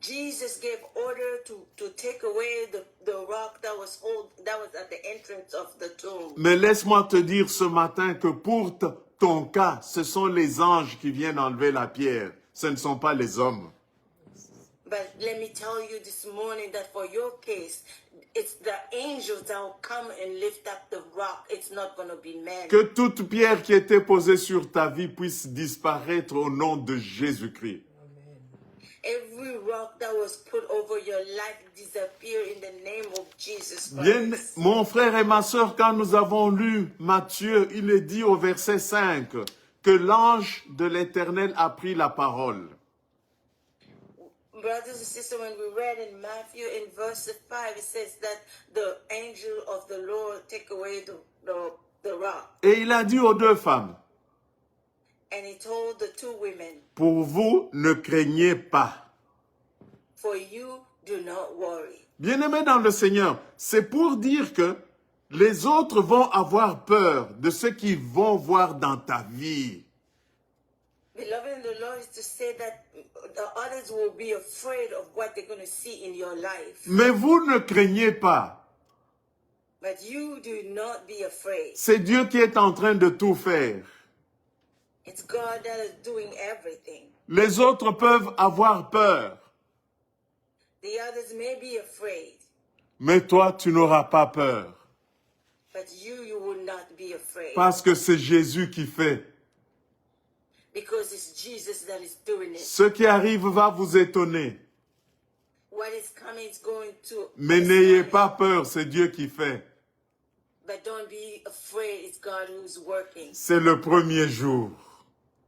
Jesus gave order to take away the rock that was at the entrance of the tomb. Mais laisse-moi te dire ce matin que pour ton cas, ce sont les anges qui viennent enlever la pierre, ce ne sont pas les hommes. But let me tell you this morning that for your case, it's the angels that will come and lift up the rock. It's not going to be men. Que toute pierre qui était posée sur ta vie puisse disparaître au nom de Jésus-Christ. Every rock that was put over your life disappear in the name of Jesus Bien, Christ. mon frère et ma sœur, quand nous avons lu Matthieu, il est dit au verset 5 que l'ange de l'Éternel a pris la parole. Brothers and sisters, when we read in Matthew in verse 5, it says that the angel of the Lord take away the rock. Et il a dit aux deux femmes, And he told the two women, pour vous, ne craignez pas. for you, do not worry. Bien-aimés dans le Seigneur, c'est pour dire que les autres vont avoir peur de ce qu'ils vont voir dans ta vie. Beloved in the Lord is to say that the others will be afraid of what they're going to see in your life. Mais vous ne craignez pas. But you do not be afraid. C'est Dieu qui est en train de tout faire. It's God that is doing everything. Les autres peuvent avoir peur, The others may be afraid, mais toi, tu n'auras pas peur. but you will not be afraid. Parce que c'est Jésus qui fait. Because it's Jesus that is doing it. Ce qui arrive va vous étonner. What is coming is going to. Mais n'ayez pas peur, c'est Dieu qui fait. But don't be afraid. It's God who's working. C'est le premier jour.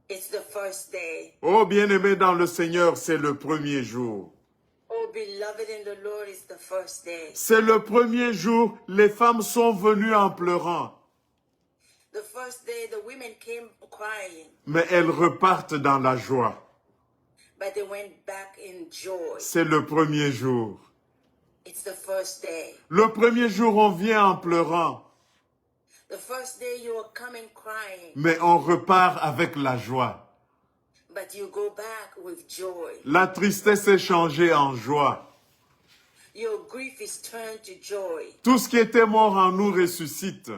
It's the first day. Oh, bien-aimé dans le Seigneur, c'est le premier jour. Oh, beloved in the Lord, it's the first day. C'est le premier jour, les femmes sont venues en pleurant. The first day, the women came crying, Mais elles repartent dans la joie. but they went back in joy. C'est le premier jour. It's the first day. Le premier jour, on vient en pleurant, The first day you are coming crying, mais on repart avec la joie. but you go back with joy. La tristesse est changée en joie. Your grief is turned to joy. Tout ce qui était mort en nous ressuscite.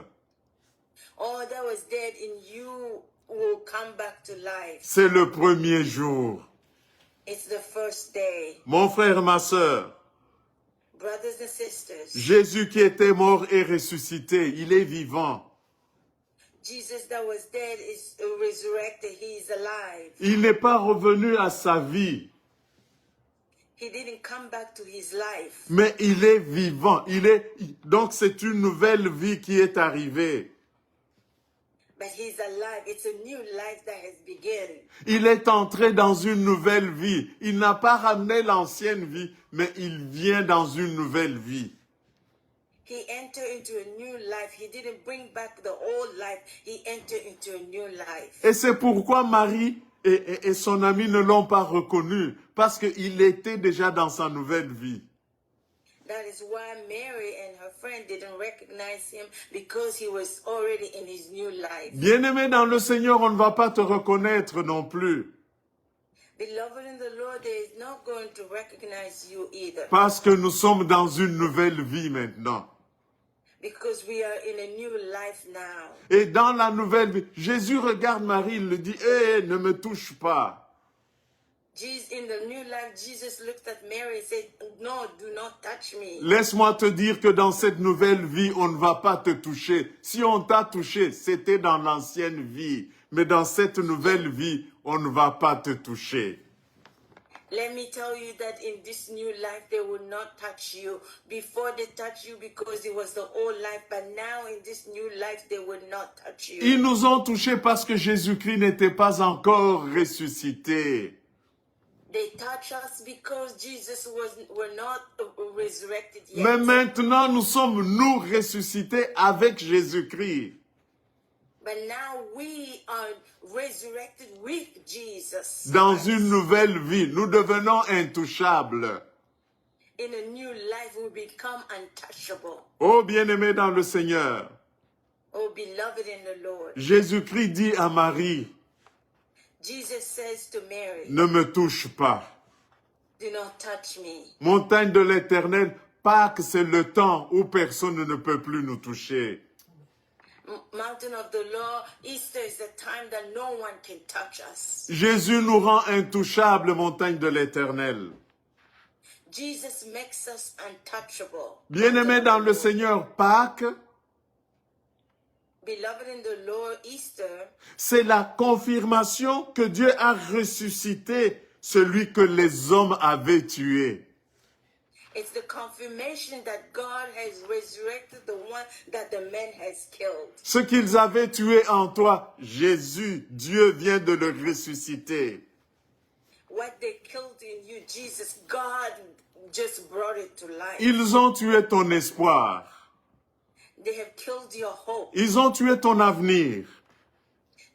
All that was dead in you will come back to life. C'est le premier jour. It's the first day. Mon frère, ma sœur, Brothers and sisters, Jésus qui était mort et ressuscité, il est vivant. Jesus that was dead is resurrected. He is alive. Il n'est pas revenu à sa vie, He didn't come back to his life, mais il est vivant. Donc c'est une nouvelle vie qui est arrivée. but he's alive. It's a new life that has begun. Il est entré dans une nouvelle vie. Il n'a pas ramené l'ancienne vie, mais il vient dans une nouvelle vie. He entered into a new life. He didn't bring back the old life. He entered into a new life. Et c'est pourquoi Marie et son ami ne l'ont pas reconnu, parce qu'il était déjà dans sa nouvelle vie. That is why Mary and her friend didn't recognize him, because he was already in his new life. Bien-aimé dans le Seigneur, on ne va pas te reconnaître non plus, Beloved in the Lord, they is not going to recognize you either, parce que nous sommes dans une nouvelle vie maintenant. because we are in a new life now. Et dans la nouvelle vie, Jésus regarde Marie, il lui dit, « Hé, ne me touche pas. Jesus, in the new life, Jesus looked at Mary and said, no, do not touch me. Laisse-moi te dire que dans cette nouvelle vie, on ne va pas te toucher. Si on t'a touché, c'était dans l'ancienne vie. Mais dans cette nouvelle vie, on ne va pas te toucher. » Let me tell you that in this new life, they will not touch you. Before they touch you, because it was the old life, but now in this new life, they will not touch you. Ils nous ont touchés parce que Jésus-Christ n'était pas encore ressuscité. They touch us because Jesus were not resurrected yet. Mais maintenant, nous sommes, nous, ressuscités avec Jésus-Christ. But now we are resurrected with Jesus. Dans une nouvelle vie, nous devenons intouchables. In a new life, we become untouchable. Oh, bien-aimé dans le Seigneur, Oh, beloved in the Lord. Jésus-Christ dit à Marie, Jesus says to Mary, ne me touche pas. do not touch me. Montagne de l'Éternel, Pâques, c'est le temps où personne ne peut plus nous toucher. Mountain of the Lord, Easter is the time that no one can touch us. Jésus nous rend intouchables, montagne de l'Éternel. Jesus makes us untouchable. Bien-aimé dans le Seigneur, Pâques, Beloved in the Lord, Easter c'est la confirmation que Dieu a ressuscité celui que les hommes avaient tué. It's the confirmation that God has resurrected the one that the man has killed. Ce qu'ils avaient tué en toi, Jésus, Dieu vient de le ressusciter. What they killed in you, Jesus, God just brought it to life. Ils ont tué ton espoir. They have killed your hope. Ils ont tué ton avenir.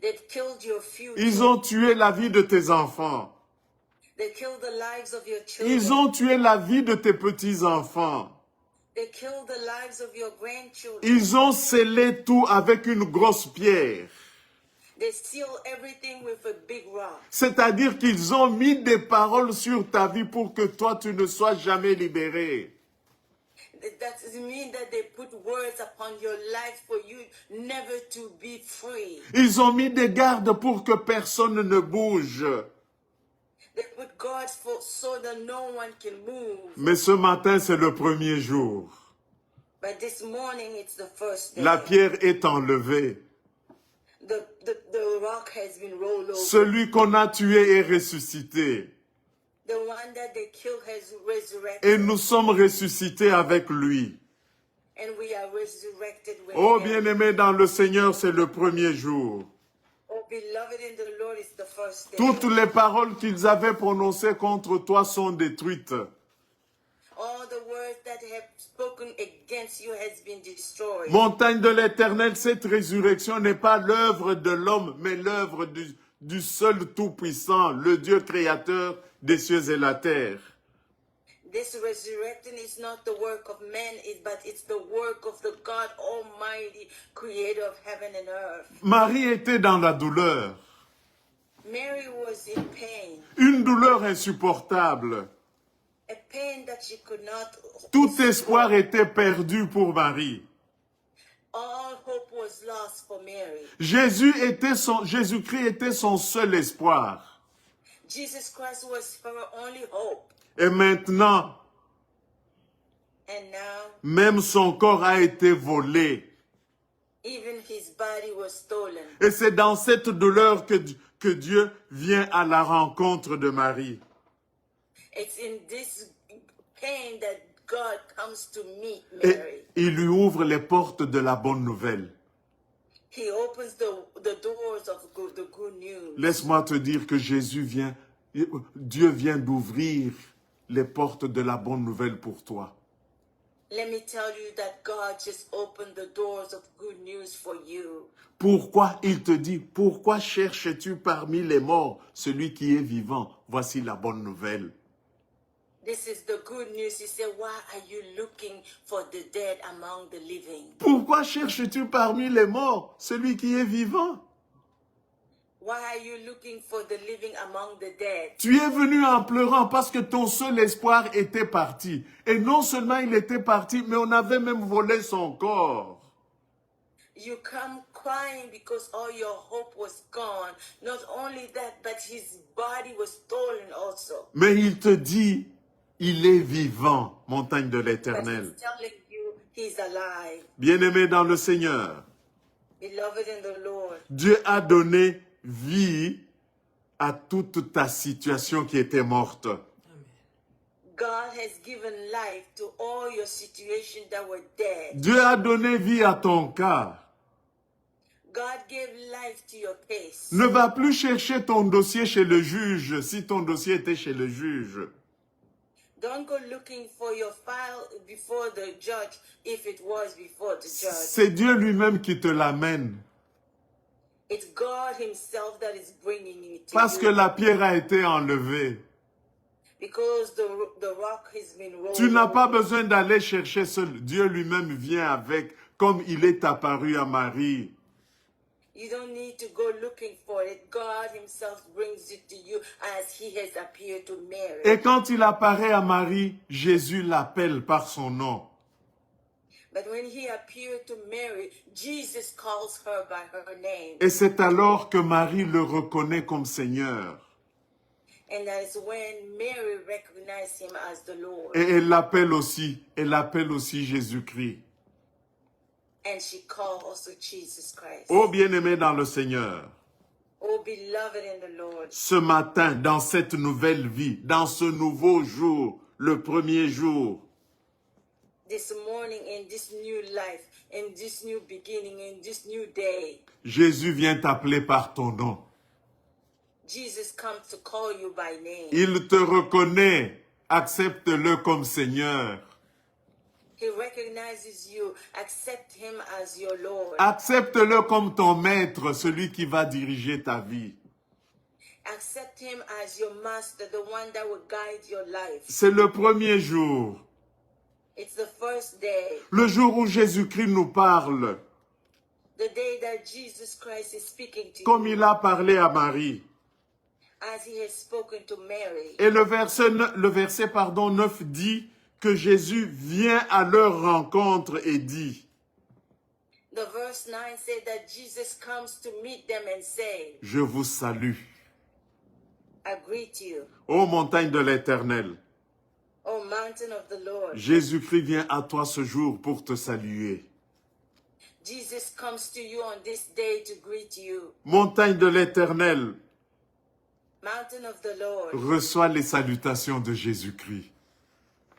They've killed your future. Ils ont tué la vie de tes enfants. They killed the lives of your children. Ils ont tué la vie de tes petits-enfants. They killed the lives of your grandchildren. Ils ont scellé tout avec une grosse pierre. They seal everything with a big rock. C'est-à-dire qu'ils ont mis des paroles sur ta vie pour que toi, tu ne sois jamais libéré. That means that they put words upon your life for you never to be free. Ils ont mis des gardes pour que personne ne bouge. They put guards for so that no one can move. Mais ce matin, c'est le premier jour. But this morning it's the first day. La pierre est enlevée. The rock has been rolled over. Celui qu'on a tué est ressuscité. The one that they killed has resurrected. Et nous sommes ressuscités avec lui. And we are resurrected with Oh, him. bien-aimé dans le Seigneur, c'est le premier jour. Oh, beloved in the Lord, it's the first day. Toutes les paroles qu'ils avaient prononcées contre toi sont détruites. All the words that have spoken against you has been destroyed. Montagne de l'Éternel, cette résurrection n'est pas l'œuvre de l'homme, mais l'œuvre du seul Tout-Puissant, le Dieu créateur des cieux et la terre. This resurrection is not the work of man, but it's the work of the God Almighty, creator of heaven and earth. Marie était dans la douleur, Mary was in pain, une douleur insupportable. a pain that she could not. Tout espoir était perdu pour Marie. All hope was lost for Mary. Jésus-Christ était son seul espoir. Jesus Christ was her only hope. Et maintenant, And now, même son corps a été volé. even his body was stolen. Et c'est dans cette douleur que Dieu vient à la rencontre de Marie. It's in this pain that God comes to meet Et Mary. il lui ouvre les portes de la bonne nouvelle. He opens the doors of the good news. Laisse-moi te dire que Dieu vient d'ouvrir les portes de la bonne nouvelle pour toi. Let me tell you that God just opened the doors of good news for you. Pourquoi il te dit, pourquoi cherches-tu parmi les morts celui qui est vivant? Voici la bonne nouvelle. This is the good news. He said, why are you looking for the dead among the living? Pourquoi cherches-tu parmi les morts celui qui est vivant? Why are you looking for the living among the dead? Tu es venu en pleurant parce que ton seul espoir était parti. Et non seulement il était parti, mais on avait même volé son corps. You come crying because all your hope was gone. Not only that, but his body was stolen also. Mais il te dit, il est vivant, montagne de But l'Éternel. he's telling you he's alive. Bien-aimé dans le Seigneur, Beloved in the Lord. Dieu a donné vie à toute ta situation qui était morte. God has given life to all your situations that were dead. Dieu a donné vie à ton cas. God gave life to your case. Ne va plus chercher ton dossier chez le juge si ton dossier était chez le juge. Don't go looking for your file before the judge if it was before the judge. C'est Dieu lui-même qui te l'amène. It's God himself that is bringing it to Parce que you. la pierre a été enlevée. Because the rock has been rolled Tu n'as pas over. besoin d'aller chercher seul. Dieu lui-même vient avec, comme il est apparu à Marie. You don't need to go looking for it. God himself brings it to you as he has appeared to Mary. Et quand il apparaît à Marie, Jésus l'appelle par son nom. But when he appeared to Mary, Jesus calls her by her name. Et c'est alors que Marie le reconnaît comme Seigneur. And that is when Mary recognized him as the Lord. Et elle l'appelle aussi Jésus-Christ. And she called also Jesus Christ. Ô bien-aimé dans le Seigneur, Oh, beloved in the Lord, Ce matin, dans cette nouvelle vie, dans ce nouveau jour, le premier jour, this morning in this new life, in this new beginning, in this new day, Jésus vient t'appeler par ton nom. Jesus comes to call you by name. Il te reconnaît. Accepte-le comme Seigneur. He recognizes you. Accept him as your Lord. Accepte-le comme ton maître, celui qui va diriger ta vie. Accept him as your master, the one that will guide your life. C'est le premier jour. It's the first day, Le jour où Jésus-Christ nous parle, the day that Jesus Christ is speaking to comme you, il a parlé à Marie. as he has spoken to Mary. Et le verset 9 dit que Jésus vient à leur rencontre et dit, The verse 9 said that Jesus comes to meet them and say, je vous salue, I greet you, ô montagne de l'Éternel. O mountain of the Lord. Jésus-Christ vient à toi ce jour pour te saluer. Jesus comes to you on this day to greet you. Montagne de l'Éternel, Mountain of the Lord. reçois les salutations de Jésus-Christ.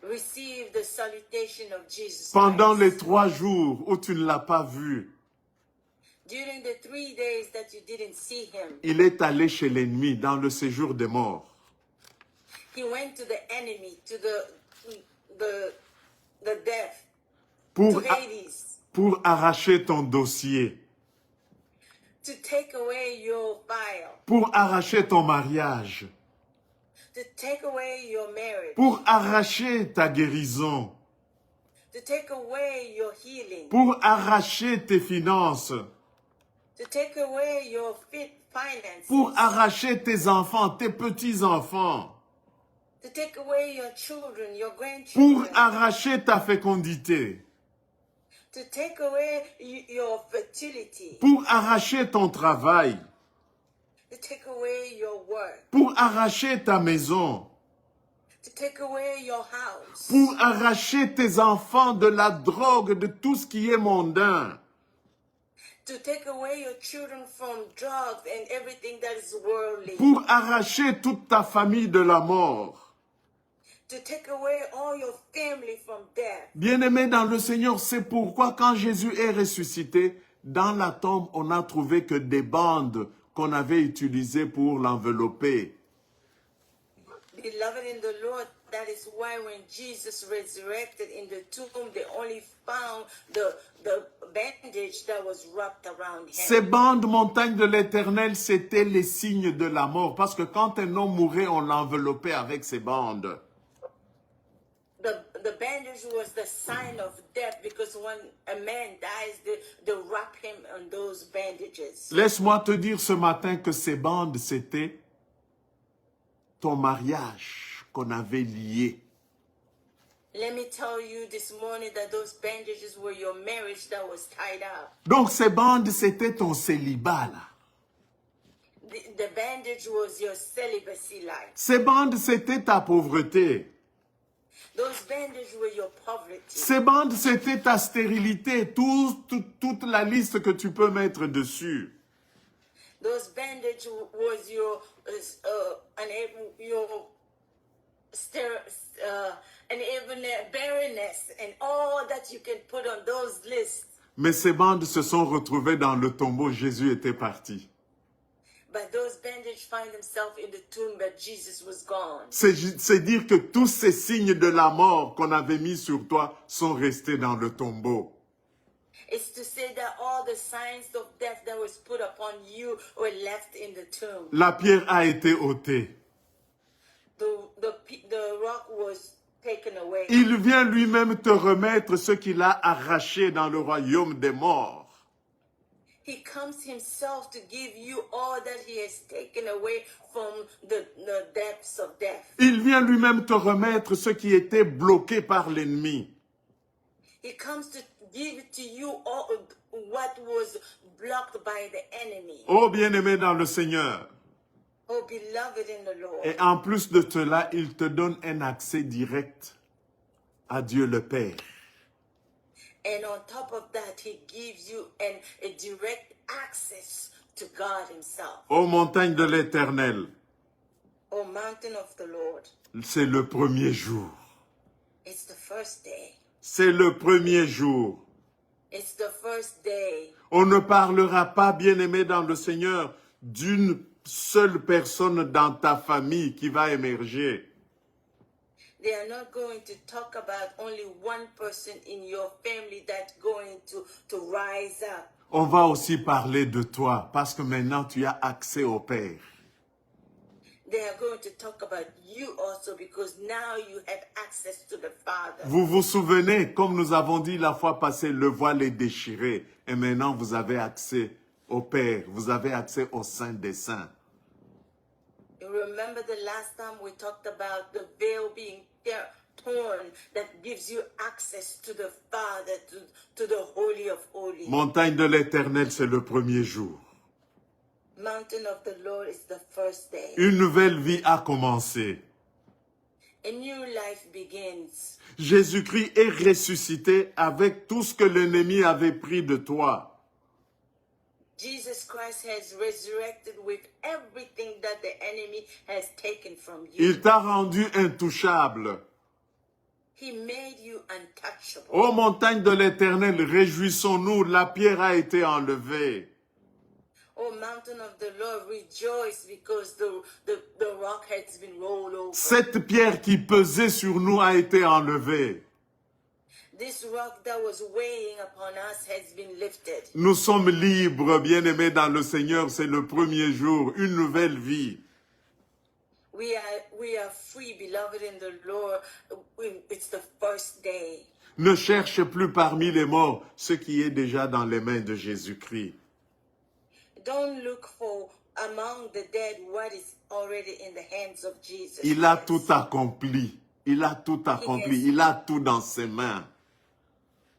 Receive the salutation of Jesus Pendant les Christ. 3 jours où tu ne l'as pas vu, During the 3 days that you didn't see him, il est allé chez l'ennemi dans le séjour des morts. he went to the enemy, to the death, Pour, to Hades, pour arracher ton dossier, to take away your file, pour arracher ton mariage, to take away your marriage, pour arracher ta guérison, to take away your healing, pour arracher tes finances, to take away your finances, pour arracher tes enfants, tes petits-enfants, to take away your children, your pour grandchildren, arracher ta fécondité, to take away your fertility, pour arracher ton travail, to take away your work, pour arracher ta maison, to take away your house, pour arracher tes enfants de la drogue, de tout ce qui est mondain, to take away your children from drugs and everything that is worldly, pour arracher toute ta famille de la mort. to take away all your family from death. Bien-aimés dans le Seigneur, c'est pourquoi quand Jésus est ressuscité, dans la tombe, on n'a trouvé que des bandes qu'on avait utilisées pour l'envelopper. Beloved in the Lord, that is why when Jesus resurrected in the tomb, they only found the bandage that was wrapped around him. Ces bandes montagnes de l'Éternel, c'était les signes de la mort. Parce que quand un homme mourait, on l'enveloppait avec ces bandes. The bandage was the sign of death because when a man dies, they wrap him on those bandages. Laisse-moi te dire ce matin que ces bandes, c'était ton mariage qu'on avait lié. Let me tell you this morning that those bandages were your marriage that was tied up. Donc ces bandes, c'était ton célibat là. The bandage was your celibacy life. Ces bandes, c'était ta pauvreté. Those bandages were your poverty. Ces bandes, c'était ta stérilité, toute la liste que tu peux mettre dessus. Those bandage was your barrenness and all that you can put on those lists. Mais ces bandes se sont retrouvées dans le tombeau, Jésus était parti. But those bandages find themselves in the tomb, but Jesus was gone. C'est dire que tous ces signes de la mort qu'on avait mis sur toi sont restés dans le tombeau. It's to say that all the signs of death that was put upon you were left in the tomb. La pierre a été ôtée. The rock was taken away. Il vient lui-même te remettre ce qu'il a arraché dans le royaume des morts. He comes himself to give you all that he has taken away from the depths of death. Il vient lui-même te remettre ce qui était bloqué par l'ennemi. He comes to give to you all what was blocked by the enemy. Oh bien-aimé dans le Seigneur. Oh, beloved in the Lord. Et en plus de cela, il te donne un accès direct à Dieu le Père. And on top of that, he gives you a direct access to God himself. Ô montagne de l'Éternel, O mountain of the Lord, c'est le premier jour. it's the first day. C'est le premier jour. It's the first day. On ne parlera pas, bien-aimé dans le Seigneur, d'une seule personne dans ta famille qui va émerger. They are not going to talk about only one person in your family that's going to rise up. On va aussi parler de toi, parce que maintenant tu as accès au Père. They are going to talk about you also because now you have access to the Father. Vous vous souvenez, comme nous avons dit la fois passée, le voile est déchiré. Et maintenant, vous avez accès au Père. Vous avez accès au Saint des Saints. You remember the last time we talked about the veil being torn that gives you access to the Father, to the Holy of Holies. Montagne de l'Éternel, c'est le premier jour. Mountain of the Lord is the first day. Une nouvelle vie a commencé. A new life begins. Jésus-Christ est ressuscité avec tout ce que l'ennemi avait pris de toi. Jesus Christ has resurrected with everything that the enemy has taken from you. Il t'a rendu intouchable. He made you untouchable. Ô montagne de l'Éternel, réjouissons-nous, la pierre a été enlevée. Oh, mountain of the Lord, rejoice because the rock has been rolled over. Cette pierre qui pesait sur nous a été enlevée. This rock that was weighing upon us has been lifted. Nous sommes libres, bien-aimés dans le Seigneur, c'est le premier jour, une nouvelle vie. We are free, beloved in the Lord. It's the first day. Ne cherche plus parmi les morts ce qui est déjà dans les mains de Jésus-Christ. Don't look for among the dead what is already in the hands of Jesus. Il a Christ. tout accompli. Il a tout accompli. Il a tout dans ses mains.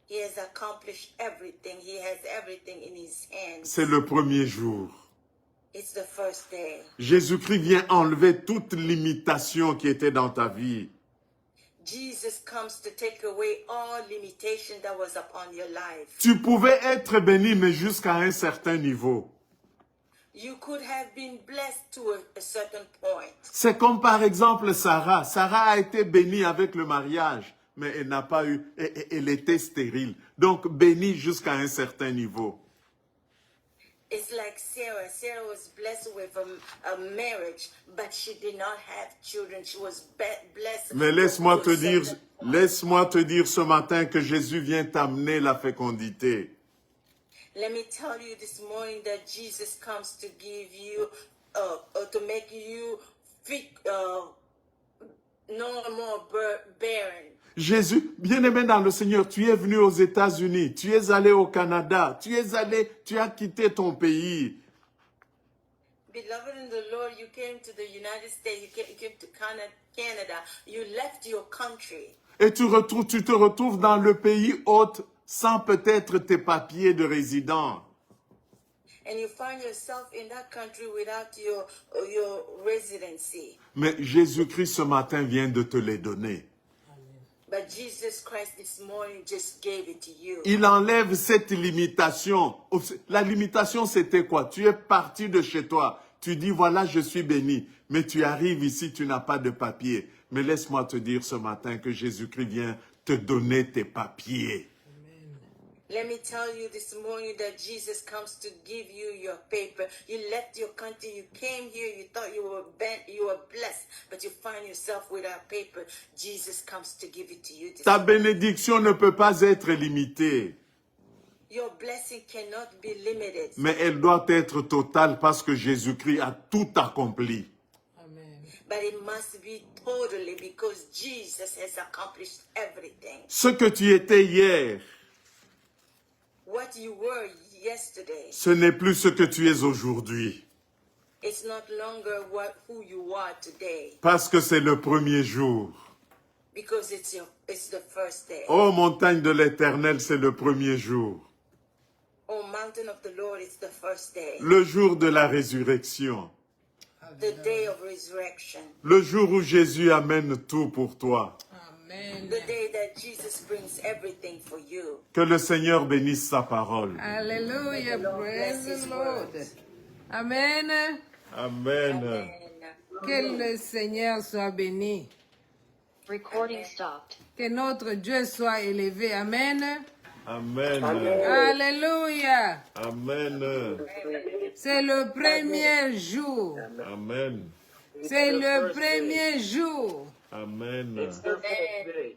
He has accomplished everything. He has everything in his hands. C'est le premier jour. It's the first day. Jésus-Christ vient enlever toute limitation qui était dans ta vie. Jesus comes to take away all limitation that was upon your life. Tu pouvais être béni, mais jusqu'à un certain niveau. You could have been blessed to a certain point. C'est comme par exemple Sarah. Sarah a été bénie avec le mariage, mais elle n'a pas eu, elle était stérile. Donc bénie jusqu'à un certain niveau. It's like Sarah. Sarah was blessed with a marriage, but she did not have children. She was blessed. Mais to a certain point. laisse-moi te dire ce matin que Jésus vient t'amener la fécondité. Let me tell you this morning that Jesus comes to give you, to make you fit, no more barren. Jésus, bien-aimé dans le Seigneur, tu es venu aux États-Unis, tu es allé au Canada, tu as quitté ton pays. Beloved in the Lord, you came to the United States, you came to Canada, you left your country. Et tu te retrouves dans le pays hôte sans peut-être tes papiers de résident. And you find yourself in that country without your residency. Mais Jésus-Christ ce matin vient de te les donner. But Jesus Christ this morning just gave it to you. Il enlève cette limitation. La limitation, c'était quoi? Tu es parti de chez toi. Tu dis, voilà, je suis béni. Mais tu arrives ici, tu n'as pas de papier. Mais laisse-moi te dire ce matin que Jésus-Christ vient te donner tes papiers. Let me tell you this morning that Jesus comes to give you your paper. You left your country, you came here, you thought you were blessed, but you find yourself without paper. Jesus comes to give it to you this Ta morning. bénédiction ne peut pas être limitée, Your blessing cannot be limited, mais elle doit être totale parce que Jésus-Christ a tout accompli. Amen. but it must be totally because Jesus has accomplished everything. Ce que tu étais hier, What you were yesterday, ce n'est plus ce que tu es aujourd'hui. it's not longer who you are today Parce que c'est le premier jour. because it's the first day. Ô montagne de l'Éternel, c'est le premier jour. Oh, mountain of the Lord, it's the first day. Le jour de la résurrection. The day of resurrection. Le jour où Jésus amène tout pour toi. Amen. The day that Jesus brings everything for you. Que le Seigneur bénisse sa parole. Hallelujah. May the Lord Praise bless His the Lord. words. Amen. Amen. Que le Seigneur soit béni. Recording stopped. Que notre Dieu soit élevé. Amen. Amen. Alléluia. Amen. C'est le premier jour. Amen. C'est le premier jour. Amen. It's the first day.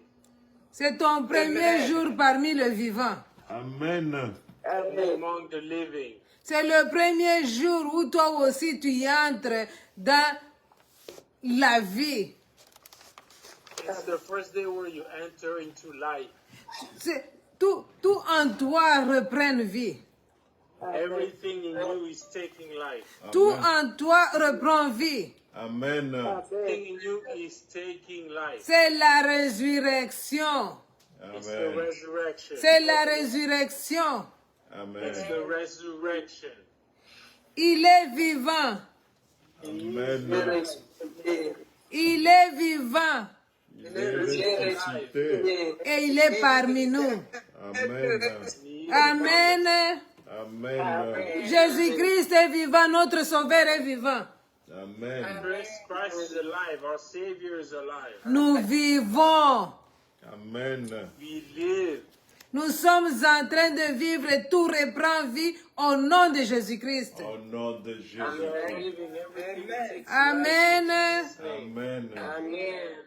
C'est ton premier jour parmi les vivants. Amen. Among the living. C'est le premier jour où toi aussi tu y entres dans la vie. It's the first day where you enter into life. Tout en toi reprend vie. Everything in you is taking life. Tout en toi reprend vie. Amen. Everything in you is taking life. C'est la résurrection. It's the Amen. resurrection. C'est la résurrection. It's Amen. the resurrection. Il est vivant. Amen. Il est vivant. Il est ressuscité. Et il est parmi nous. Amen. Amen. Amen. Jésus-Christ est vivant. Notre Sauveur est vivant. Amen. Christ is alive. Our Savior is alive. Nous vivons. Amen. We live. Nous sommes en train de vivre et tout reprend vie au nom de Jésus-Christ. Au nom de Jésus. We are living everything. Amen. Amen. Amen.